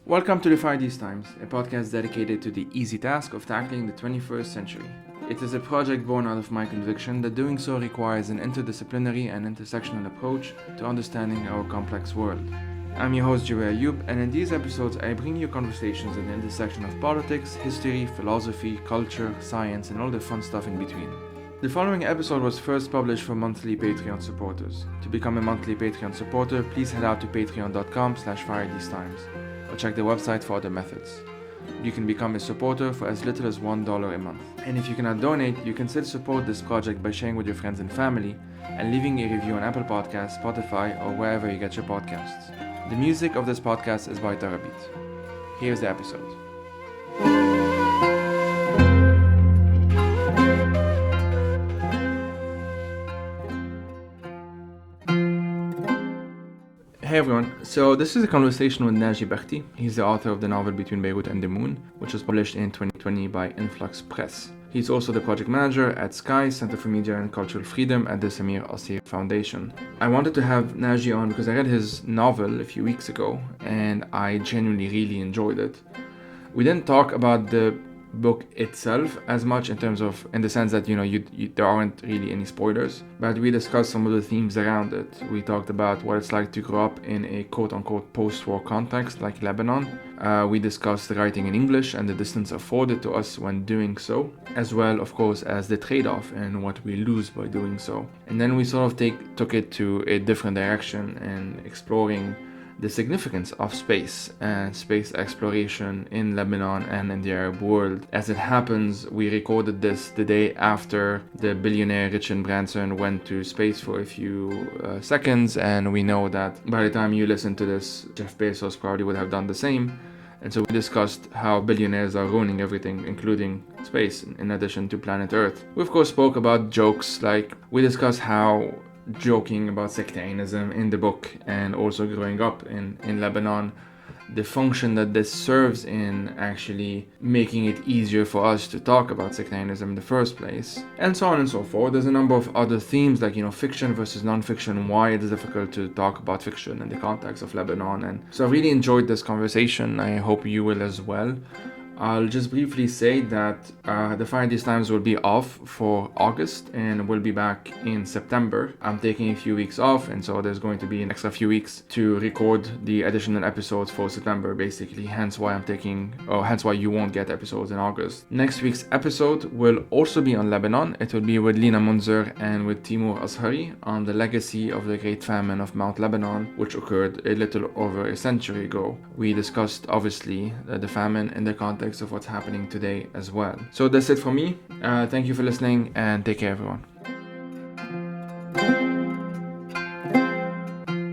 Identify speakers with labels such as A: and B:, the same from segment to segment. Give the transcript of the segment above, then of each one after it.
A: Welcome to Defy These Times, a podcast dedicated to the easy task of tackling the 21st century. It is a project born out of my conviction that doing so requires an interdisciplinary and intersectional approach to understanding our complex world. I'm your host, Jure Ayub, and in these episodes I bring you conversations at the intersection of politics, history, philosophy, culture, science, and all the fun stuff in between. The following episode was first published for monthly Patreon supporters. To become a monthly Patreon supporter, please head out to patreon.com/firethesetimes or check the website for other methods. You can become a supporter for as little as $1 a month. And if you cannot donate, you can still support this project by sharing with your friends and family and leaving a review on Apple Podcasts, Spotify, or wherever you get your podcasts. The music of this podcast is by Tarabeat. Here's the episode. Hey everyone, so this is a conversation with Naji Bakhti. He's the author of the novel Between Beirut and the Moon, which was published in 2020 by Influx Press. He's also the project manager at SKY, Center for Media and Cultural Freedom at the Samir Asir Foundation. I wanted to have Naji on because I read his novel a few weeks ago and I genuinely really enjoyed it. We didn't talk about the book itself as much in the sense that there aren't really any spoilers, but we discussed some of the themes around it. We talked about what it's like to grow up in a quote-unquote post-war context like Lebanon. We discussed the writing in English and the distance afforded to us when doing so, as well of course as the trade-off and what we lose by doing so. And then we sort of took it to a different direction and exploring the significance of space and space exploration in Lebanon and in the Arab world. As it happens, we recorded this the day after the billionaire Richard Branson went to space for a few seconds, and we know that by the time you listen to this, Jeff Bezos probably would have done the same. And so we discussed how billionaires are ruining everything, including space, in addition to planet Earth. We of course spoke about jokes, like we discussed how joking about sectarianism in the book and also growing up in Lebanon, the function that this serves in actually making it easier for us to talk about sectarianism in the first place, and so on and so forth. There's a number of other themes like, fiction versus non-fiction, why it is difficult to talk about fiction in the context of Lebanon. And so I really enjoyed this conversation. I hope you will as well. I'll just briefly say that the Defy These Times will be off for August and we'll be back in September. I'm taking a few weeks off, and so there's going to be an extra few weeks to record the additional episodes for September, basically. Hence why you won't get episodes in August. Next week's episode will also be on Lebanon. It will be with Lina Munzer and with Timur Azhari on the legacy of the Great Famine of Mount Lebanon, which occurred a little over a century ago. We discussed, obviously, the famine in the context of what's happening today as well. So that's it for me. Thank you for listening and take care, everyone.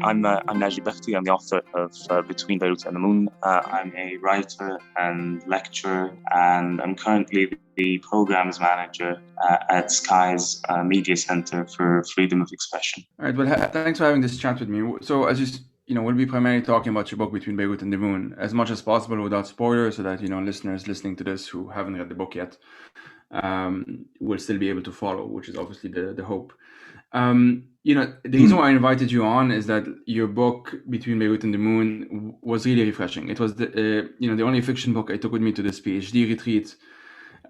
B: I'm Naji Bakhti. I'm the author of Between Beirut and the Moon. I'm a writer and lecturer, and I'm currently the programs manager at SKY's Media Center for Freedom of Expression.
A: All right, well, thanks for having this chat with me. So as we'll be primarily talking about your book Between Beirut and the Moon as much as possible without spoilers, so that listeners listening to this who haven't read the book yet will still be able to follow, which is obviously the hope. The reason why I invited you on is that your book Between Beirut and the Moon was really refreshing. It was the only fiction book I took with me to this PhD retreat,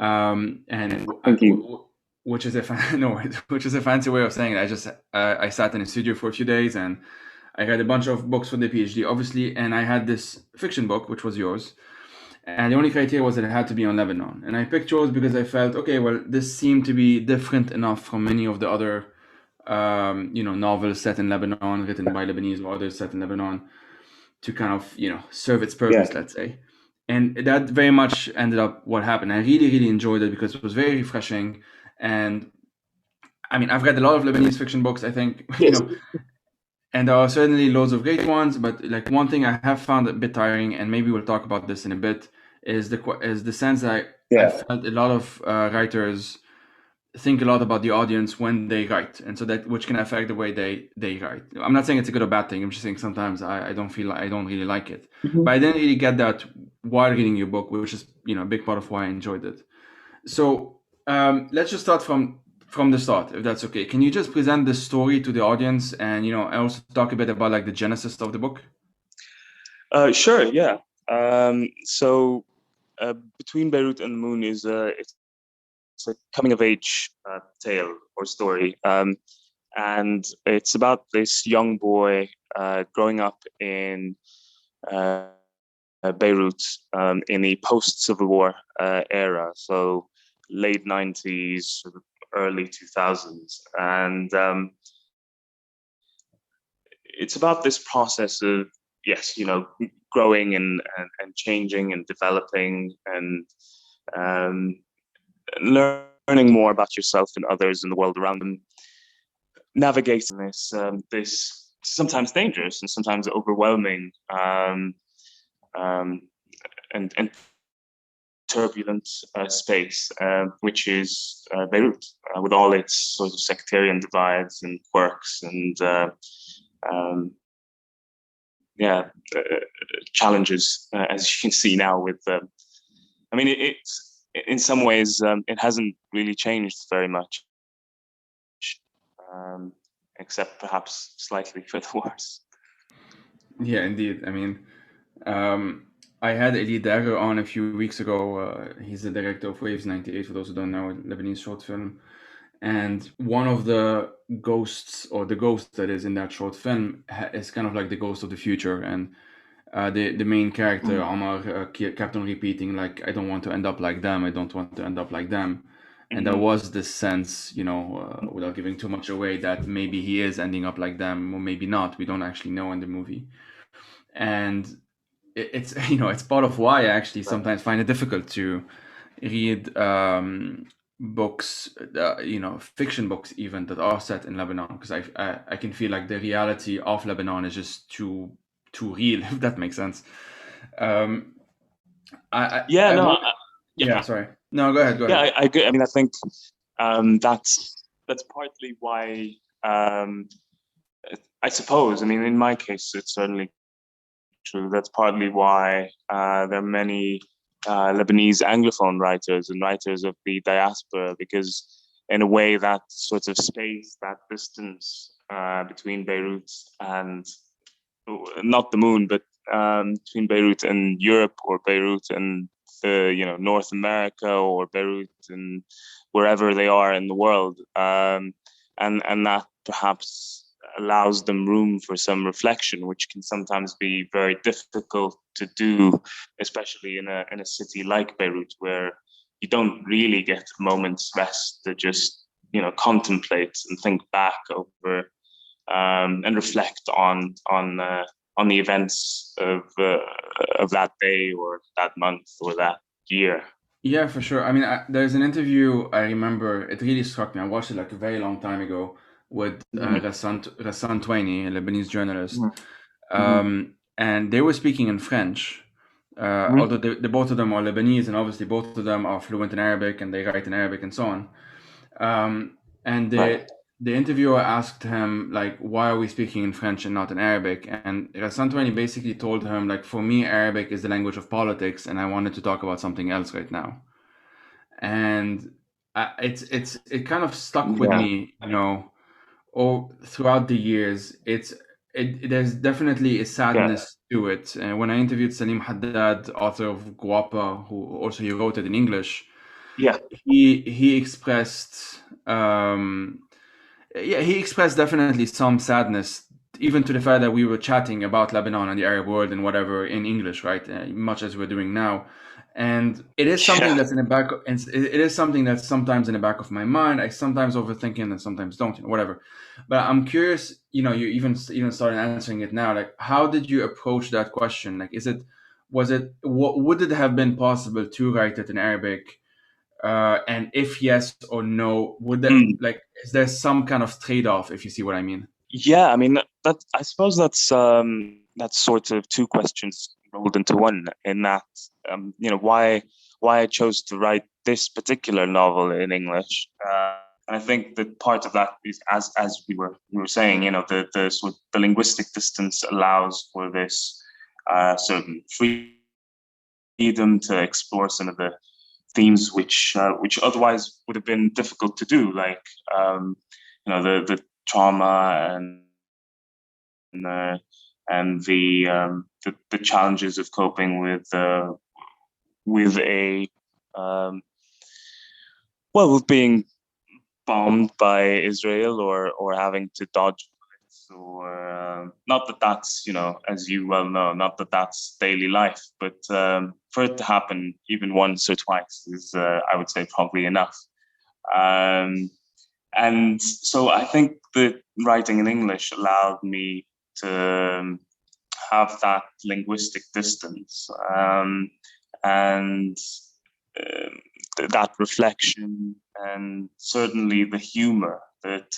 A: and
B: Thank you.
A: Which is a fancy way of saying it. I sat in a studio for a few days and I read a bunch of books for the PhD, obviously, and I had this fiction book, which was yours. And the only criteria was that it had to be on Lebanon. And I picked yours because I felt, okay, well, this seemed to be different enough from many of the other, novels set in Lebanon, written by Lebanese or others set in Lebanon, to kind of, serve its purpose, let's say. And that very much ended up what happened. I really, really enjoyed it because it was very refreshing. And I mean, I've read a lot of Lebanese fiction books, I think, and there are certainly loads of great ones, but like one thing I have found a bit tiring, and maybe we'll talk about this in a bit, is the sense that I felt a lot of writers think a lot about the audience when they write, and so that which can affect the way they write. I'm not saying it's a good or bad thing. I'm just saying sometimes I don't really like it. Mm-hmm. But I didn't really get that while reading your book, which is a big part of why I enjoyed it. So let's just start from the start, if that's okay. Can you just present the story to the audience and, also talk a bit about like the genesis of the book?
B: Sure, yeah. So Between Beirut and the Moon is it's a coming of age tale or story, and it's about this young boy growing up in Beirut in the post-Civil War era, so late 90s, early 2000s, and it's about this process of yes, growing and changing and developing and um, learning more about yourself and others and the world around them, navigating this sometimes dangerous and sometimes overwhelming um, and turbulent space, which is Beirut, with all its sort of sectarian divides and quirks and um, yeah, challenges, as you can see now with. I mean, it's in some ways it hasn't really changed very much, except perhaps slightly for the worse.
A: Yeah, indeed. I mean, I had Elie Dagger on a few weeks ago. He's the director of Waves 98, for those who don't know, a Lebanese short film. And one of the ghosts, or the ghost that is in that short film, is kind of like the ghost of the future. And the main character, Omar, kept on repeating, like, I don't want to end up like them. I don't want to end up like them. And there was this sense, without giving too much away, that maybe he is ending up like them, or maybe not. We don't actually know in the movie. And it's it's part of why I actually sometimes find it difficult to read books, fiction books even, that are set in Lebanon, because I can feel like the reality of Lebanon is just too real, if that makes sense.
B: Yeah,
A: I
B: no,
A: want, yeah, sorry, no, go ahead.
B: yeah, I agree. I mean, I think that's partly why. I suppose. I mean, in my case, it's certainly true. That's partly why there are many Lebanese Anglophone writers and writers of the diaspora, because in a way that sort of space, that distance between Beirut and not the moon, but between Beirut and Europe, or Beirut and North America, or Beirut and wherever they are in the world, and that perhaps allows them room for some reflection, which can sometimes be very difficult to do, especially in a city like Beirut, where you don't really get a moment's rest to just contemplate and think back over and reflect on the events of that day or that month or that year.
A: Yeah, for sure. I mean, there's an interview I remember. It really struck me. I watched it like a very long time ago with Ghassan Twaini, a Lebanese journalist, and they were speaking in French. Although they both of them are Lebanese, and obviously both of them are fluent in Arabic, and they write in Arabic and so on. And the interviewer asked him, like, why are we speaking in French and not in Arabic? And Ghassan Twaini basically told him, like, for me, Arabic is the language of politics, and I wanted to talk about something else right now. And it kind of stuck with me, throughout the years. There's definitely a sadness to it. And when I interviewed Salim Haddad, author of Guapa, who also he wrote it in English, he expressed he expressed definitely some sadness, even to the fact that we were chatting about Lebanon and the Arab world and whatever in English, right? Much as we're doing now. And it is something that's in the back. It is something that's sometimes in the back of my mind. I sometimes overthink it and sometimes don't, whatever. But I'm curious. You even started answering it now. Like, how did you approach that question? Like, would it have been possible to write it in Arabic? And if yes or no, would that is there some kind of trade-off, if you see what I mean?
B: Yeah, I mean that. I suppose that's sort of two questions rolled into one. In that, why I chose to write this particular novel in English. And I think that part of that is, as we were saying, the sort of the linguistic distance allows for this certain freedom to explore some of the themes which otherwise would have been difficult to do, like the trauma and the the challenges of coping with with being bombed by Israel or having to dodge bullets, or not that that's, as you well know, not that that's daily life, but for it to happen even once or twice is, I would say, probably enough. And so I think that writing in English allowed me to have that linguistic distance, and that reflection, and certainly the humor that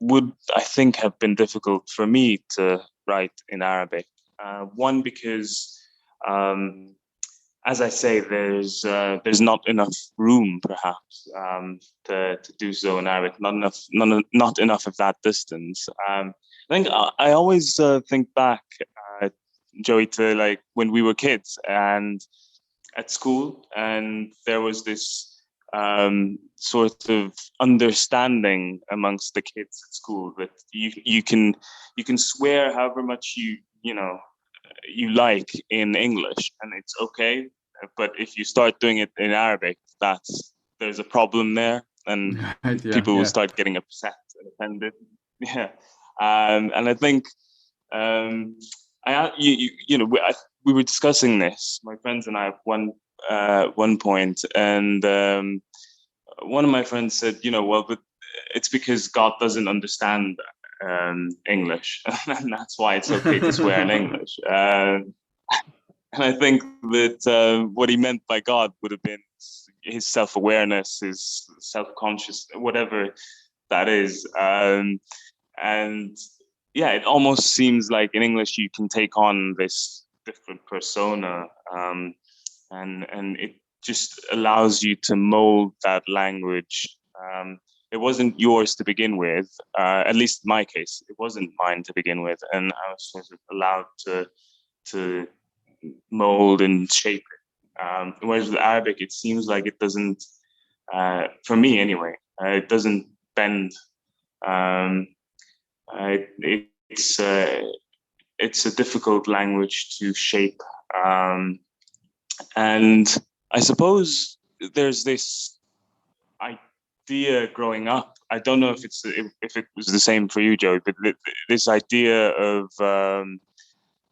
B: would, I think, have been difficult for me to write in Arabic. One, because as I say, there's not enough room, perhaps, to do so in Arabic. Not enough of that distance. I think I always think back, Joey, to like when we were kids and at school, and there was this sort of understanding amongst the kids at school that you can swear however much you like in English, and it's okay. But if you start doing it in Arabic, there's a problem there, and
A: Right, yeah,
B: people will
A: yeah.
B: start getting upset and offended. Yeah, and I think we were discussing this, my friends and I, at one point, and one of my friends said, well, but it's because God doesn't understand English, and that's why it's okay to swear in English. And I think that what he meant by God would have been his self-awareness, his self-conscious, whatever that is. And yeah, it almost seems like in English you can take on this different persona, and it just allows you to mold that language. It wasn't yours to begin with, at least in my case, it wasn't mine to begin with, and I was sort of allowed to mold and shape it. Whereas with Arabic, it seems like it doesn't, for me anyway, it doesn't bend. It's a difficult language to shape, and I suppose there's this idea growing up. I don't know if it was the same for you, Joey, but this idea of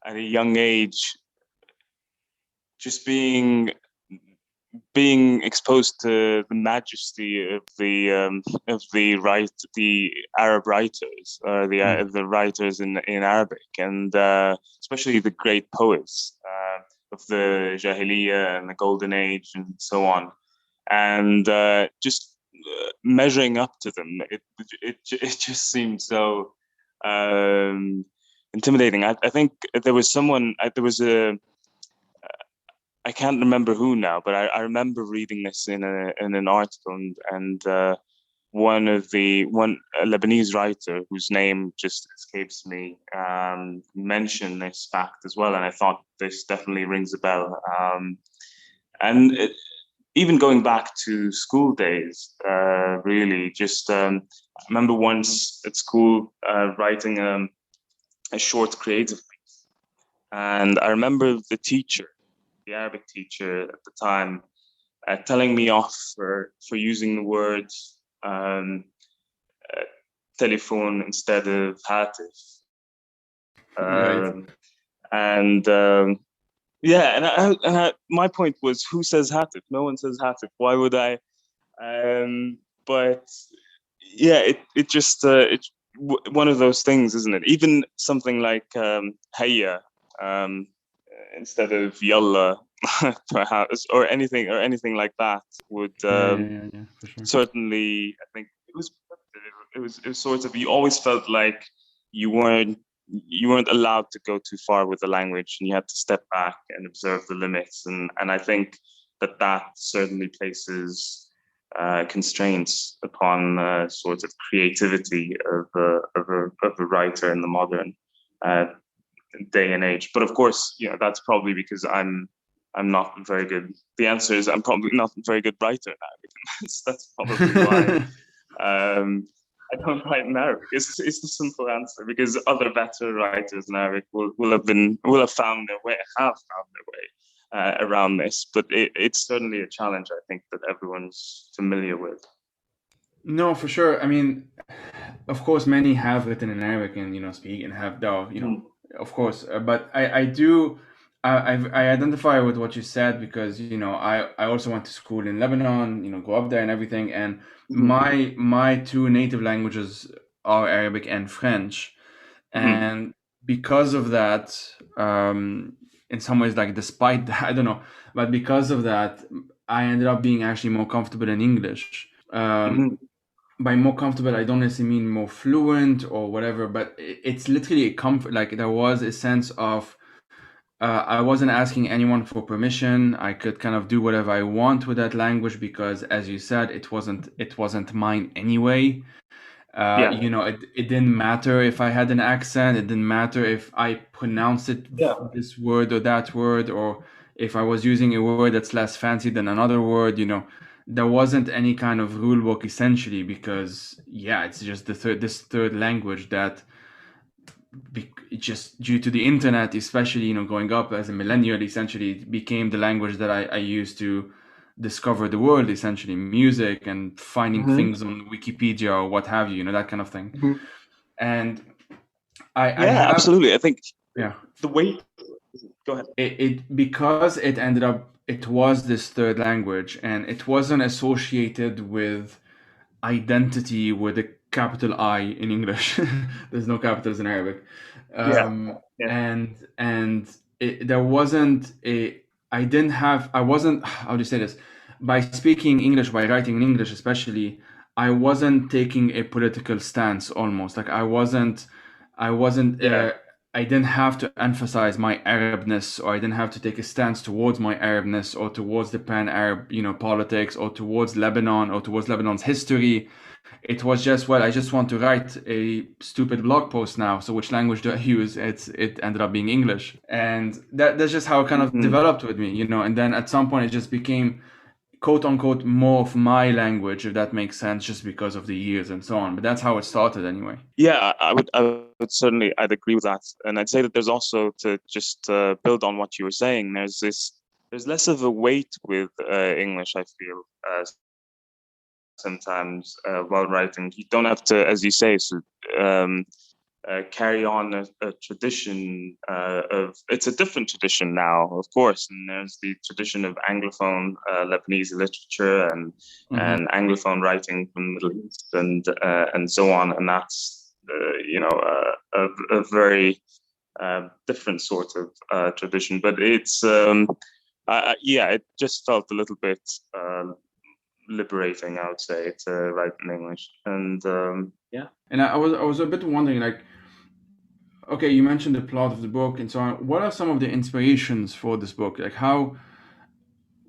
B: at a young age just being exposed to the majesty of the Arab writers, the writers in Arabic, and especially the great poets of the Jahiliyyah and the Golden Age and so on, and just measuring up to them. It just seemed so intimidating. I think there was I can't remember who now, but I remember reading this in an article, and one Lebanese writer whose name just escapes me mentioned this fact as well, and I thought this definitely rings a bell. And even going back to school days, really, just I remember once at school writing a short creative piece, and I remember the Arabic teacher at the time, telling me off for using the word telephone instead of hatif.
A: Right.
B: And yeah, and my point was, who says hatif? No one says hatif. Why would I? But yeah, it just it's one of those things, isn't it? Even something like hayya, instead of yalla, perhaps, or anything like that would
A: Yeah, for sure.
B: certainly, I think it was sort of, you always felt like you weren't allowed to go too far with the language, and you had to step back and observe the limits, and I think that certainly places constraints upon sort of creativity of a writer in the modern day and age. But of course, that's probably because I'm not very good. The answer is, I'm probably not a very good writer now. That's probably why. I don't write in Arabic. It's the simple answer, because other better writers in Arabic will have found their way, around this. But it's certainly a challenge, I think, that everyone's familiar with.
A: No, for sure. I mean, of course, many have written in Arabic and speak and have of course. But I do. I identify with what you said because I also went to school in Lebanon. Grew up there and everything. And my two native languages are Arabic and French, and because of that, in some ways, like despite that, I don't know, but because of that, I ended up being actually more comfortable in English. By more comfortable, I don't necessarily mean more fluent or whatever, but it's literally a comfort. Like there was a sense of I wasn't asking anyone for permission. I could kind of do whatever I want with that language because, as you said, it wasn't mine anyway. It didn't matter if I had an accent. It didn't matter if I pronounced it this word or that word, or if I was using a word that's less fancy than another word. There wasn't any kind of rule book essentially because it's just this third language that just due to the internet, especially growing up as a millennial, essentially it became the language that I used to discover the world, essentially music and finding things on Wikipedia or what have you, that kind of thing. And I have,
B: absolutely. I think
A: the
B: way. Go ahead.
A: Because it was this third language and it wasn't associated with identity with a capital I in English. There's no capitals in Arabic. And there wasn't I wasn't, how do you say this? By speaking English, by writing in English especially, I wasn't taking a political stance almost. Like I didn't have to emphasize my Arabness, or I didn't have to take a stance towards my Arabness or towards the pan-Arab, politics, or towards Lebanon or towards Lebanon's history. It was just, I just want to write a stupid blog post now. So which language do I use? It ended up being English. And that's just how it kind of developed with me, And then at some point it just became quote unquote more of my language, if that makes sense, just because of the years and so on. But that's how it started anyway.
B: Yeah, I would certainly, I'd agree with that. And I'd say that there's also, to just build on what you were saying, there's less of a weight with English, I feel, sometimes while writing. You don't have to, as you say, carry on a tradition it's a different tradition now, of course, and there's the tradition of Anglophone Lebanese literature and Anglophone writing from the Middle East and so on, and that's a very different sort of tradition, but it's it just felt a little bit liberating, I would say, to write in English. And
A: and I was a bit wondering, like, okay, you mentioned the plot of the book and so on. What are some of the inspirations for this book? Like,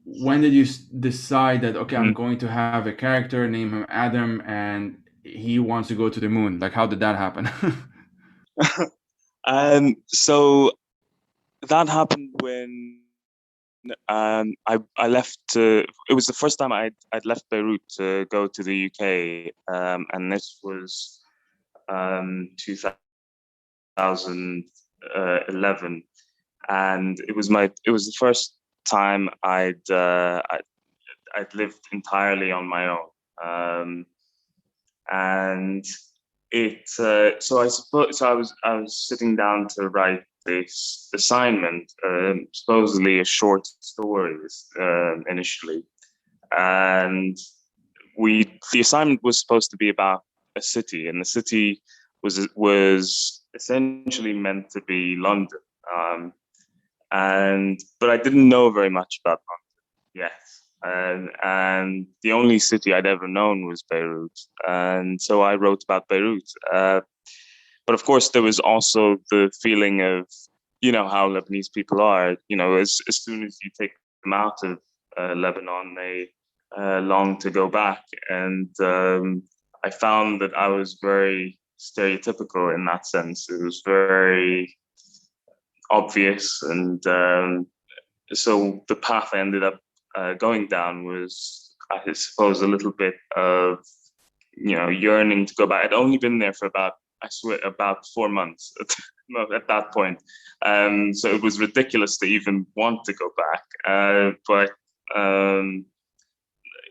A: when did you decide that, okay, I'm going to have a character, name him Adam, and he wants to go to the moon? Like, how did that happen?
B: So that happened when I left. It was the first time I'd left Beirut to go to the UK, and this was 2011, and it was the first time I'd lived entirely on my own, and so I suppose I was sitting down to write this assignment, supposedly a short story initially, and the assignment was supposed to be about a city, and the city was essentially meant to be London, but I didn't know very much about London yet. And the only city I'd ever known was Beirut, and so I wrote about Beirut. But of course, there was also the feeling of, how Lebanese people are. As soon as you take them out of Lebanon, they long to go back. And I found that I was very stereotypical in that sense. It was very obvious, and so the path I ended up going down was, I suppose, a little bit of yearning to go back. I'd only been there for about 4 months at that point. So it was ridiculous to even want to go back. But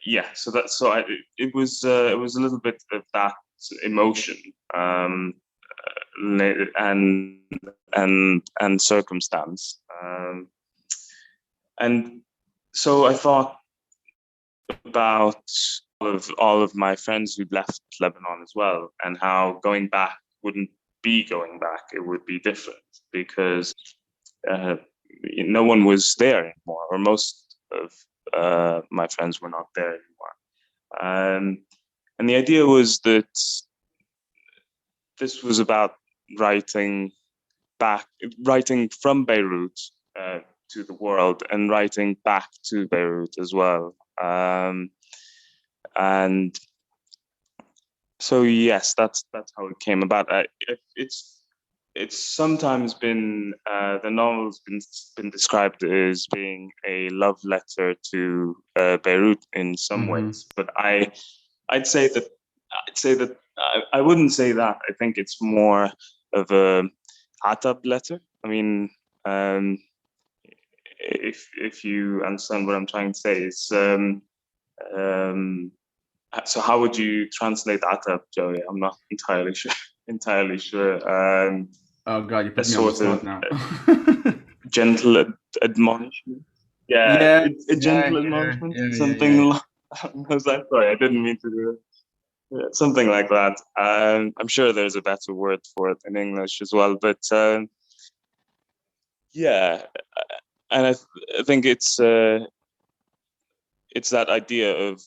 B: yeah, it was a little bit of that emotion, and circumstance, and so I thought about all of my friends who'd left Lebanon as well, and how going back wouldn't be going back; it would be different because no one was there anymore, or most of my friends were not there anymore. And the idea was that this was about writing from Beirut to the world, and writing back to Beirut as well. And so yes, that's how it came about. It's sometimes been the novel's been described as being a love letter to Beirut in some ways, but I'd say that I wouldn't say that. I think it's more of a atab letter. I mean, if you understand what I'm trying to say, it's so how would you translate atab, Joey? I'm not entirely sure.
A: Oh God, you
B: A
A: put me on the
B: sort
A: spot
B: of
A: now.
B: gentle admonishment. Yeah,
A: Yeah,
B: it's a gentle admonishment. Something. Was that? Sorry, I didn't mean to do it. Yeah, something like that. I'm sure there's a better word for it in English as well, but yeah, and I think it's that idea of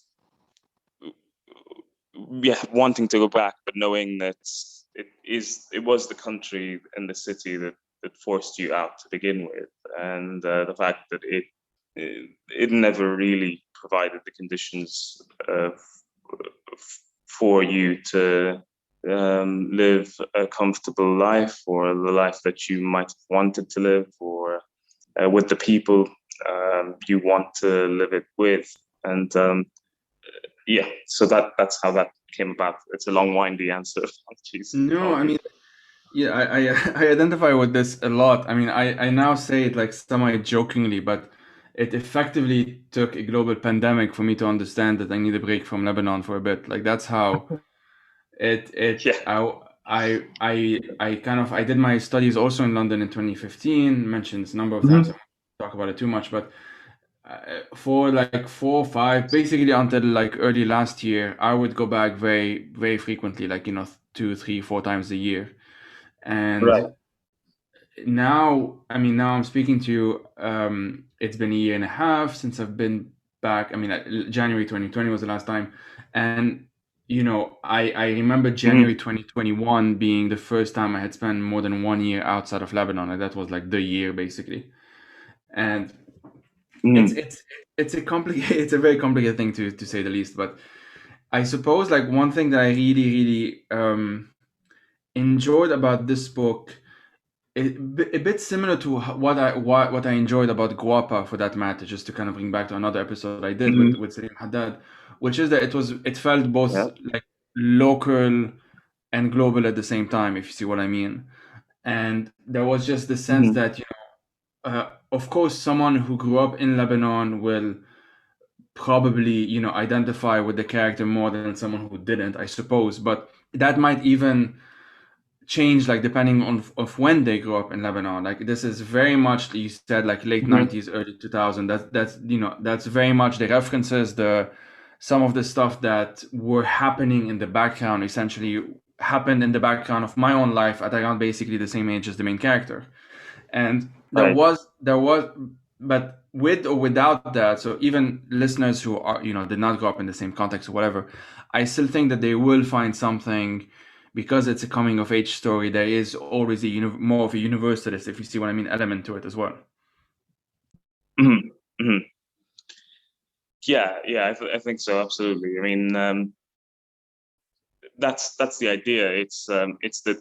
B: wanting to go back, but knowing that it was the country and the city that forced you out to begin with, and the fact that it never really provided the conditions for you to live a comfortable life, or the life that you might have wanted to live, or with the people you want to live it with. And yeah, so that's how that came about. It's a long, windy answer. Jeez,
A: No, I
B: sorry.
A: mean, yeah, I identify with this a lot. I mean, I now say it like semi-jokingly, but it effectively took a global pandemic for me to understand that I need a break from Lebanon for a bit. Like that's how it
B: Yeah.
A: I kind of I did my studies also in London in 2015. Mentioned this a number of times. I
B: Mhm.
A: won't talk about it too much, but for like 4 or 5, basically until like early last year, I would go back very, very frequently, like 2, 3, 4 times a year.
B: Right.
A: And now, I mean, now I'm speaking to you. It's been a year and a half since I've been back. I mean, January 2020 was the last time, and I remember
B: Mhm.
A: January 2021 being the first time I had spent more than 1 year outside of Lebanon, and that was like the year basically. And it's
B: Mhm.
A: it's it's a complicated it's a very complicated thing to say the least. But I suppose like one thing that I really really enjoyed about this book, a bit similar to what I enjoyed about Guapa for that matter, just to kind of bring back to another episode I did
B: Mhm.
A: with Salim Haddad, which is that it felt both
B: Yeah.
A: like local and global at the same time, if you see what I mean. And there was just the sense
B: Mhm.
A: that of course someone who grew up in Lebanon will probably identify with the character more than someone who didn't, I suppose. But that might even change, like depending on of when they grew up in Lebanon. Like this is very much, you said, like late
B: Mhm.
A: 90s, early 2000. That's very much the references, the some of the stuff that were happening in the background essentially happened in the background of my own life at around basically the same age as the main character. And
B: Right.
A: there was but with or without that, so even listeners who are did not grow up in the same context or whatever, I still think that they will find something, because it's a coming of age story. There is always more of a universalist, if you see what I mean, element to it as well.
B: Mhm. Mhm. Yeah. Yeah. I think so. Absolutely. I mean, that's the idea. It's that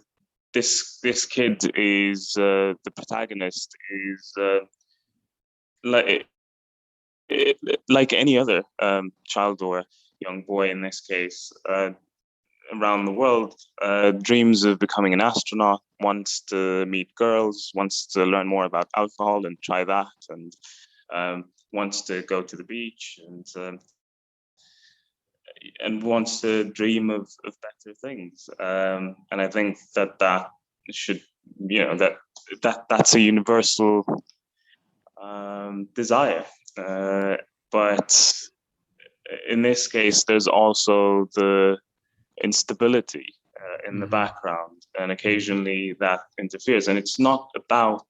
B: this kid is the protagonist is like like any other child or young boy in this case. around the world dreams of becoming an astronaut, wants to meet girls, wants to learn more about alcohol and try that, and wants to go to the beach and wants to dream of better things. And I think that should, that's a universal desire. But in this case, there's also the instability in the background, and occasionally that interferes. And it's not about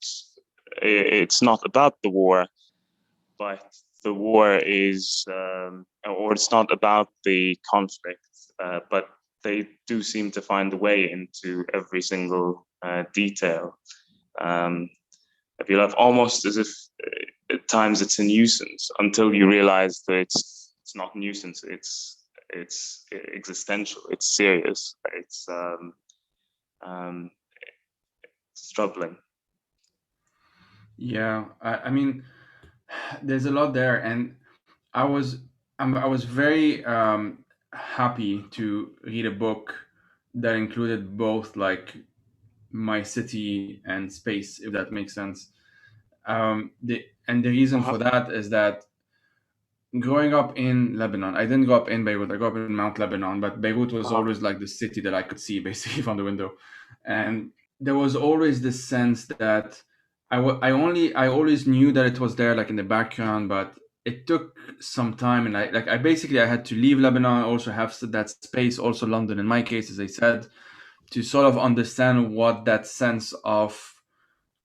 B: the war, but the war is, or it's not about the conflict, but they do seem to find a way into every single detail. I feel like almost as if at times it's a nuisance until you realize that it's not a nuisance. It's existential. It's serious. It's troubling.
A: Yeah, I mean, there's a lot there, and I was I was very happy to read a book that included both like my city and space, if that makes sense. The reason for that is that growing up in Lebanon, I didn't grow up in Beirut. I grew up in Mount Lebanon, but Beirut was always like the city that I could see basically from the window, and there was always this sense that I always knew that it was there like in the background, but it took some time, and I basically I had to leave Lebanon, also have that space, also London in my case, as I said, to sort of understand what that sense of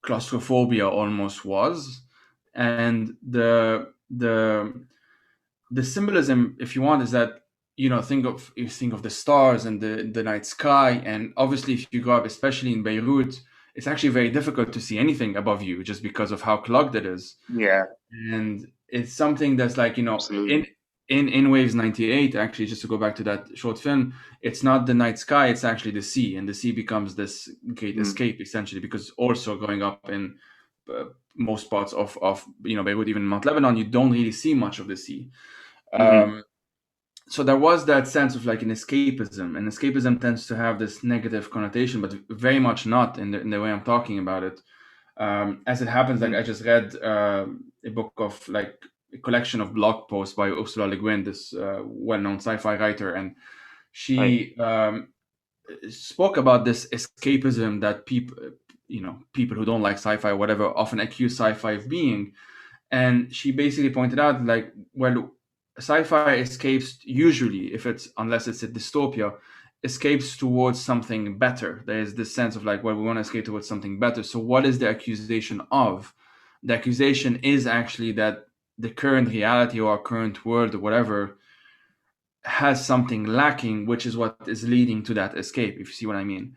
A: claustrophobia almost was, and the symbolism, if you want, is that you think of the stars and the night sky, and obviously if you grow up, especially in Beirut, it's actually very difficult to see anything above you just because of how clogged it is.
B: Yeah,
A: And it's something that's like
B: absolutely.
A: in Waves 98, actually, just to go back to that short film, it's not the night sky, it's actually the sea, and the sea becomes this great escape essentially, because also growing up in uh, most parts of Beirut, even Mount Lebanon, you don't really see much of the sea.
B: Mm-hmm.
A: So there was that sense of like an escapism, and escapism tends to have this negative connotation, but very much not in the way I'm talking about it. As it happens, like I just read a book of like a collection of blog posts by Ursula Le Guin, this well-known sci-fi writer, and
B: Right.
A: she spoke about this escapism that people who don't like sci-fi or whatever often accuse sci-fi of being. And she basically pointed out like, well, sci-fi escapes usually, if it's unless it's a dystopia, escapes towards something better. There is this sense of like, well, we want to escape towards something better. So what is the accusation of? The accusation is actually that the current reality or our current world or whatever has something lacking, which is what is leading to that escape, if you see what I mean.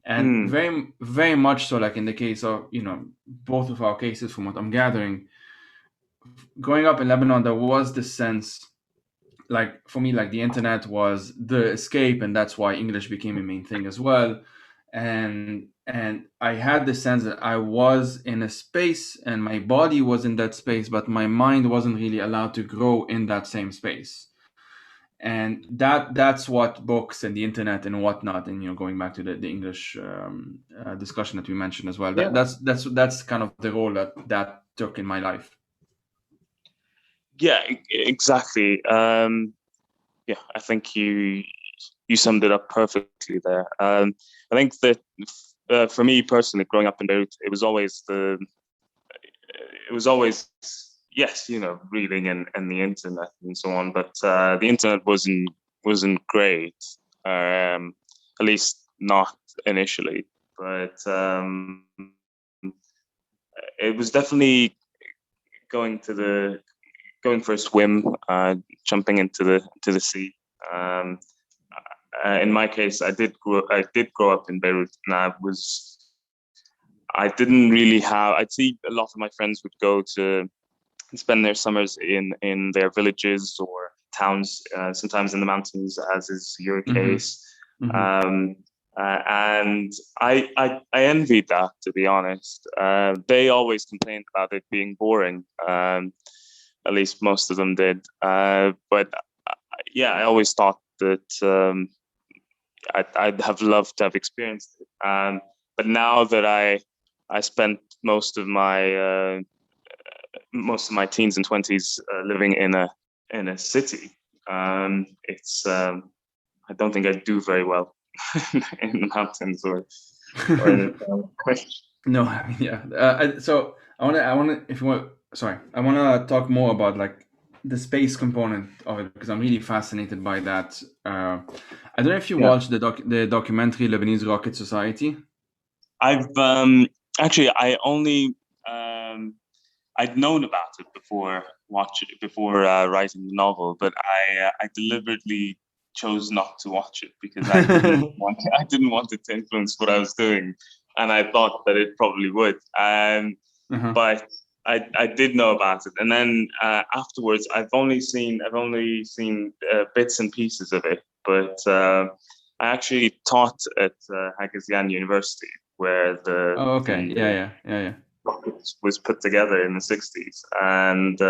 A: And
B: Mm.
A: very, very much so, like in the case of, both of our cases, from what I'm gathering, growing up in Lebanon, there was this sense, like for me, like the internet was the escape, and that's why English became a main thing as well. And I had the sense that I was in a space, and my body was in that space, but my mind wasn't really allowed to grow in that same space. And that's what books and the internet and whatnot, and going back to the English discussion that we mentioned as well.
B: Yeah.
A: That's kind of the role that took in my life.
B: Yeah, exactly. Yeah, I think you summed it up perfectly there. I think that for me personally, growing up in Beirut, it was always yes, reading and the internet and so on, but the internet wasn't great, at least not initially. But it was definitely going to the going for a swim, jumping into the sea. Um, in my case, I did grow up in Beirut, and I didn't really have. I'd see a lot of my friends would go to spend their summers in their villages or towns, sometimes in the mountains, as is your
A: Mm-hmm.
B: case.
A: Mm-hmm.
B: And I envied that, to be honest. They always complained about it being boring. At least most of them did. But yeah, I always thought that I'd have loved to have experienced it. But now that I spent most of my teens and 20s living in a city, it's I don't think I'd do very well in the mountains or in a
A: No, I mean, yeah. So I want to, if you want, sorry, I want to talk more about like the space component of it because I'm really fascinated by that. I don't know if you
B: Yeah.
A: watched the documentary Lebanese Rocket Society.
B: I've actually I only I'd known about it before writing the novel, but I deliberately chose not to watch it because I didn't want it to influence what I was doing, and I thought that it probably would. But I did know about it, and then afterwards I've only seen bits and pieces of it. But I actually taught at Hagazian University, where
A: Oh, okay. Yeah.
B: rocket was put together in the 60s, and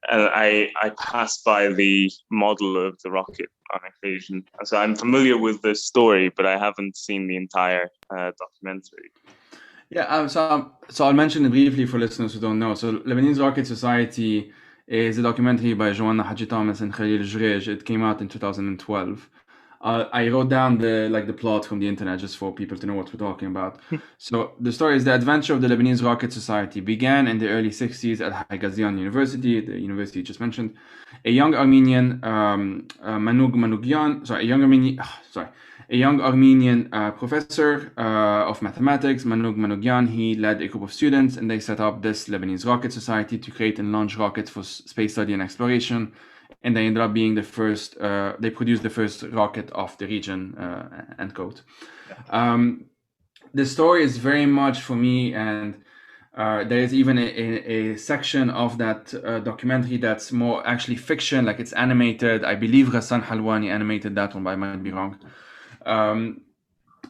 B: I passed by the model of the rocket on occasion. So I'm familiar with the story, but I haven't seen the entire documentary.
A: Yeah, so I'll mention it briefly for listeners who don't know. So Lebanese Rocket Society is a documentary by Joanna Haji Thomas and Khalil Jrej. It came out in 2012. I wrote down the plot from the internet just for people to know what we're talking about. So the story is the adventure of the Lebanese Rocket Society began in the early 60s at Hagazian University, the university you just mentioned. A young Armenian a young Armenian professor of mathematics, Manug Manugyan, he led a group of students and they set up this Lebanese Rocket Society to create and launch rockets for space study and exploration. And they ended up being the first, they produced the first rocket of the region, end quote. The story is very much for me, and there is even a section of that documentary that's more actually fiction, like it's animated. I believe Ghassan Halwani animated that one, but I might be wrong.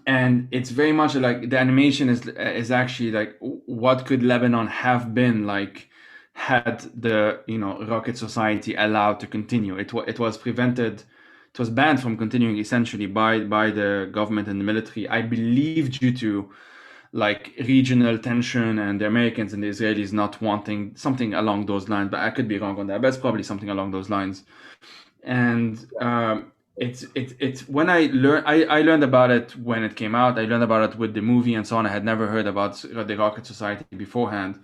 A: And it's very much like the animation is actually like what could Lebanon have been like had the Rocket Society allowed to continue. It was prevented. It was banned from continuing essentially by the government and the military, I believe, due to like regional tension and the Americans and the Israelis not wanting something along those lines. But I could be wrong on that. But it's probably something along those lines. And it's when I learned about it when it came out. I learned about it with the movie and so on. I had never heard about the Rocket Society beforehand,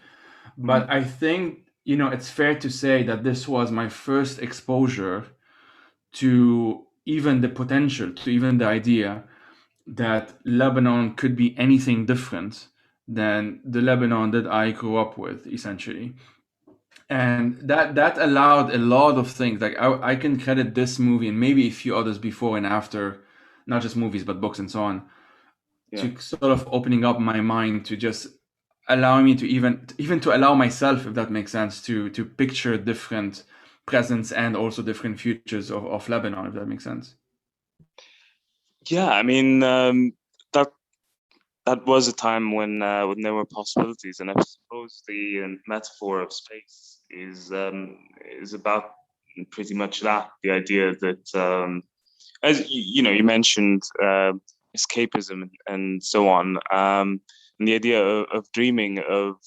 A: but I think it's fair to say that this was my first exposure to even the potential, to even the idea that Lebanon could be anything different than the Lebanon that I grew up with, essentially. And that allowed a lot of things. Like I can credit this movie and maybe a few others before and after, not just movies but books and so on, to sort of opening up my mind, to just allowing me to even to allow myself, if that makes sense, to picture different presents and also different futures of Lebanon, if that makes sense.
B: Yeah, I mean that was a time when there were possibilities, and I suppose the metaphor of space is about pretty much that. The idea that, as you mentioned, escapism and so on, and the idea of dreaming of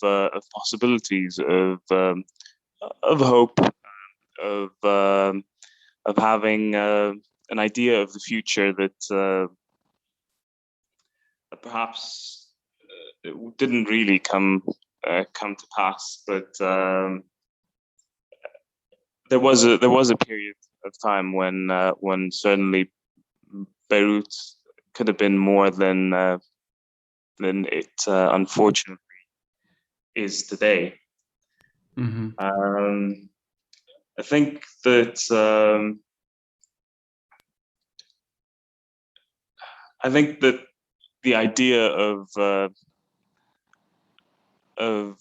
B: possibilities, of hope, of having an idea of the future that perhaps it didn't really come to pass, but there was a period of time when certainly Beirut could have been more than it unfortunately is today.
A: Mm-hmm.
B: I think that the idea of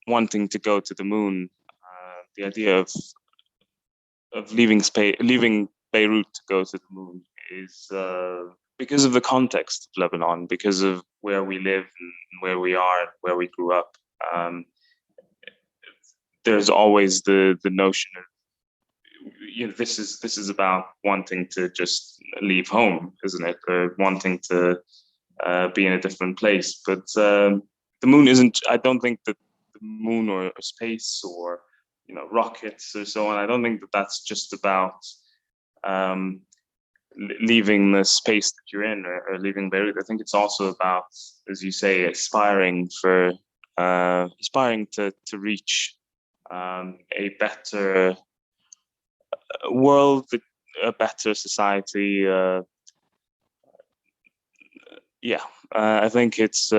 B: wanting to go to the moon, the idea of leaving Beirut to go to the moon is because of the context of Lebanon, because of where we live and where we are, where we grew up. There's always the notion of, this is about wanting to just leave home, isn't it? Or wanting to be in a different place. But the moon isn't. I don't think that the moon or space or rockets or so on. I don't think that that's just about leaving the space that you're in or leaving Beirut. I think it's also about, as you say, aspiring to reach a better world, a better society. I think it's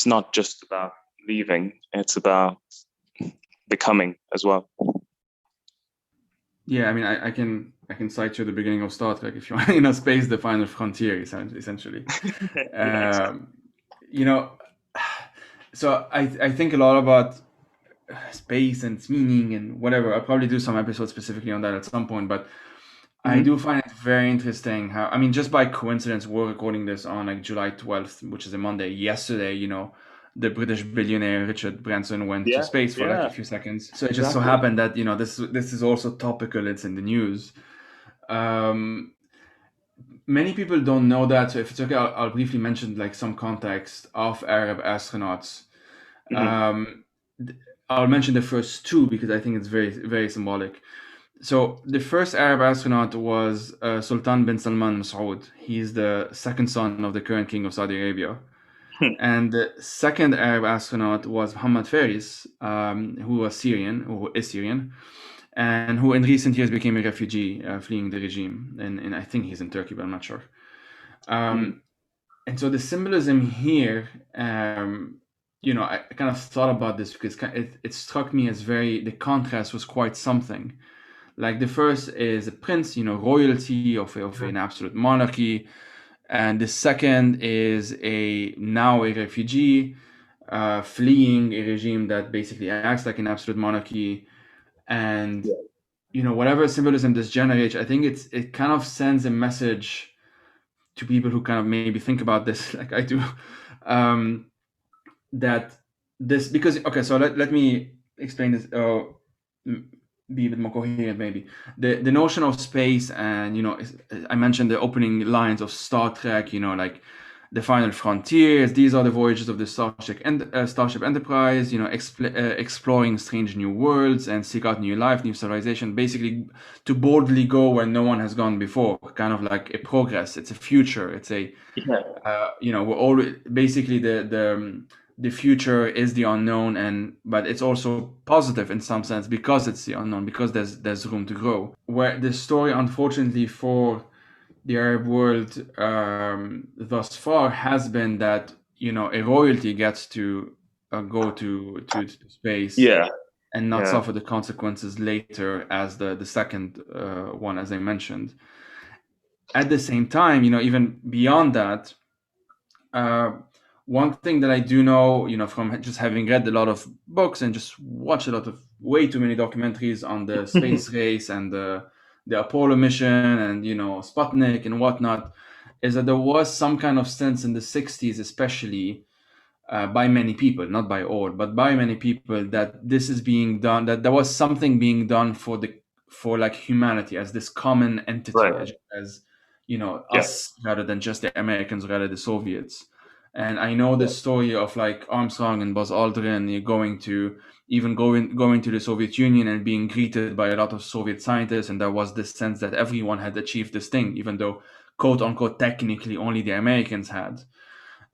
B: not just about leaving; it's about becoming as well.
A: Yeah, I mean, I can cite you the beginning of Star Trek if you want. Space, the final frontier, essentially. You know, so I think a lot about space and its meaning and whatever. I'll probably do some episodes specifically on that at some point, but I do find it very interesting how, I mean, just by coincidence, we're recording this on like July 12th, which is a Monday. Yesterday, the British billionaire Richard Branson went to space for like a few seconds. So it just so happened that, this is also topical. It's in the news. Many people don't know that. So if it's okay, I'll briefly mention like some context of Arab astronauts. I'll mention the first two because I think it's very, very symbolic. So the first Arab astronaut was Sultan bin Salman Masoud. He's the second son of the current king of Saudi Arabia. And the second Arab astronaut was Muhammad Faris, who is Syrian, and who in recent years became a refugee fleeing the regime. And I think he's in Turkey, but I'm not sure. And so the symbolism here, I kind of thought about this because it struck me as the contrast was quite something. Like the first is a prince, royalty of an absolute monarchy. And the second is now a refugee fleeing a regime that basically acts like an absolute monarchy. And, whatever symbolism this generates, I think it kind of sends a message to people who kind of maybe think about this like I do, that this, because, okay, so let me explain this, be a bit more coherent maybe. The notion of space and, I mentioned the opening lines of Star Trek, like the final frontiers, these are the voyages of the Starship Enterprise, exploring strange new worlds and seek out new life, new civilization, basically to boldly go where no one has gone before, kind of like a progress. It's a future. It's we're always basically the future is the unknown, but it's also positive in some sense because it's the unknown, because there's room to grow. Where the story, unfortunately, for the Arab world thus far has been that a royalty gets to go to space, and not suffer the consequences later as the second one, as I mentioned. At the same time, even beyond that, one thing that I do know, from just having read a lot of books and just watched way too many documentaries on the space race and the Apollo mission and, Sputnik and whatnot, is that there was some kind of sense in the 60s, especially by many people, not by all, but by many people, that this is being done, that there was something being done for like humanity as this common entity, as us rather than just the Americans, rather the Soviets. And I know the story of like Armstrong and Buzz Aldrin going to the Soviet Union and being greeted by a lot of Soviet scientists, and there was this sense that everyone had achieved this thing, even though, quote unquote, technically only the Americans had.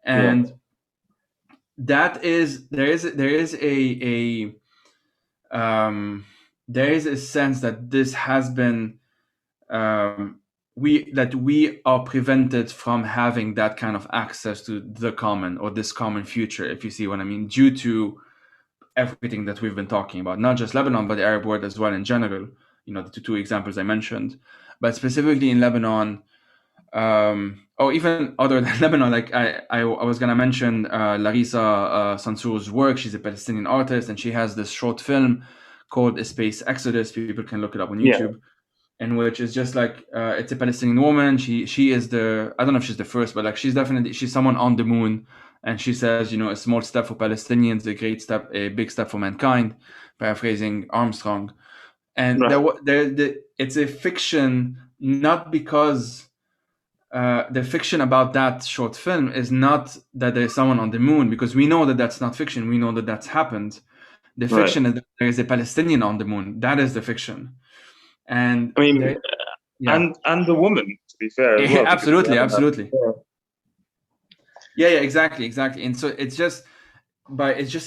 A: And that is there is a sense that this has been we are prevented from having that kind of access to the common, or this common future, if you see what I mean, due to everything that we've been talking about, not just Lebanon, but the Arab world as well in general, the two examples I mentioned. But specifically in Lebanon, or even other than Lebanon, like I was going to mention Larissa Sansour's work. She's a Palestinian artist, and she has this short film called A Space Exodus. People can look it up on YouTube. In which is just like it's a Palestinian woman. She is I don't know if she's the first, but like she's someone on the moon, and she says, a small step for Palestinians, a big step for mankind, paraphrasing Armstrong. And it's a fiction, not because the fiction about that short film is not that there's someone on the moon, because we know that that's not fiction. We know that that's happened. The fiction is that there is a Palestinian on the moon. That is the fiction. And
B: I mean, and the woman, to be fair, as well.
A: Absolutely. Yeah, exactly. And so it's just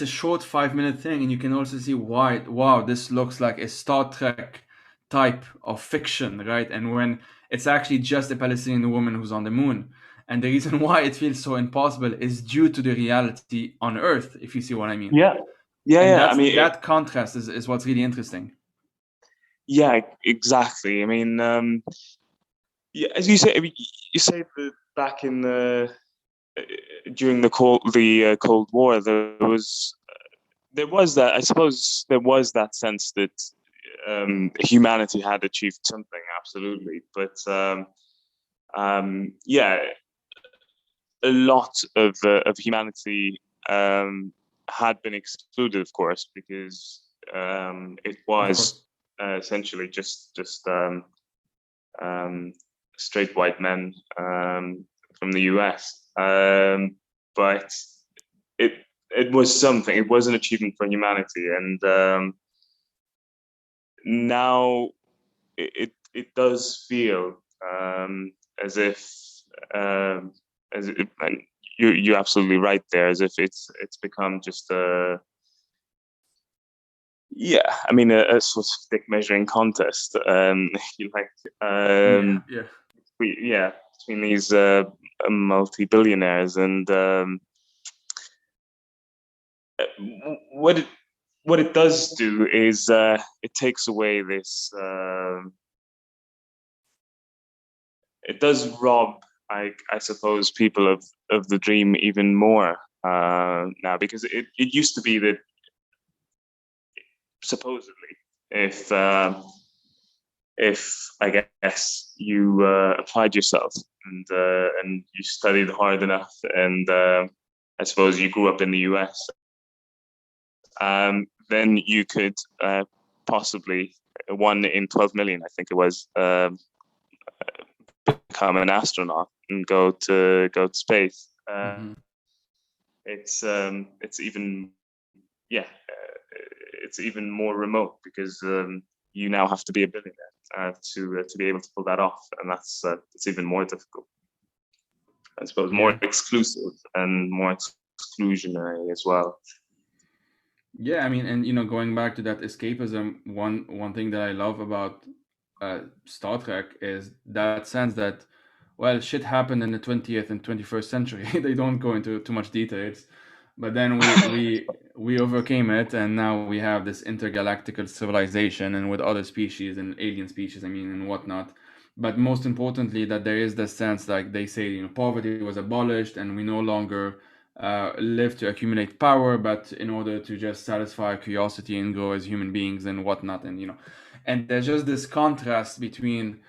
A: a short 5-minute thing, and you can also see why. Wow, this looks like a Star Trek type of fiction, right? And when it's actually just a Palestinian woman who's on the moon, and the reason why it feels so impossible is due to the reality on Earth, if you see what I mean.
B: Yeah. I mean,
A: that contrast is what's really interesting.
B: Yeah, exactly. I mean, as you say, you say that back in the during the Cold War, there was that, I suppose there was that sense that humanity had achieved something, absolutely, but yeah, a lot of humanity had been excluded, of course, because it was essentially just straight white men from the US. But it was something. It was an achievement for humanity, and now it does feel as if and you're absolutely right there, as if it's become just a a sort of stick measuring contest, if you like. Between these multi-billionaires, and what it does do is it takes away this. It does rob, I suppose, people of the dream even more now, because it used to be that supposedly, if I guess you applied yourself and you studied hard enough, and I suppose you grew up in the US, then you could possibly 1 in 12 million, I think it was, become an astronaut and go to space. It's even it's even more remote, because you now have to be a billionaire to be able to pull that off, and that's it's even more difficult, I suppose, more exclusive and more exclusionary as well.
A: Yeah, I mean, and going back to that escapism, one thing that I love about Star Trek is that sense that, well, shit happened in the 20th and 21st century. They don't go into too much details, but then we overcame it, and now we have this intergalactical civilization, and with other species and alien species, I mean, and whatnot. But most importantly, that there is this sense, like they say, poverty was abolished, and we no longer live to accumulate power, but in order to just satisfy curiosity and grow as human beings and whatnot. And there's just this contrast between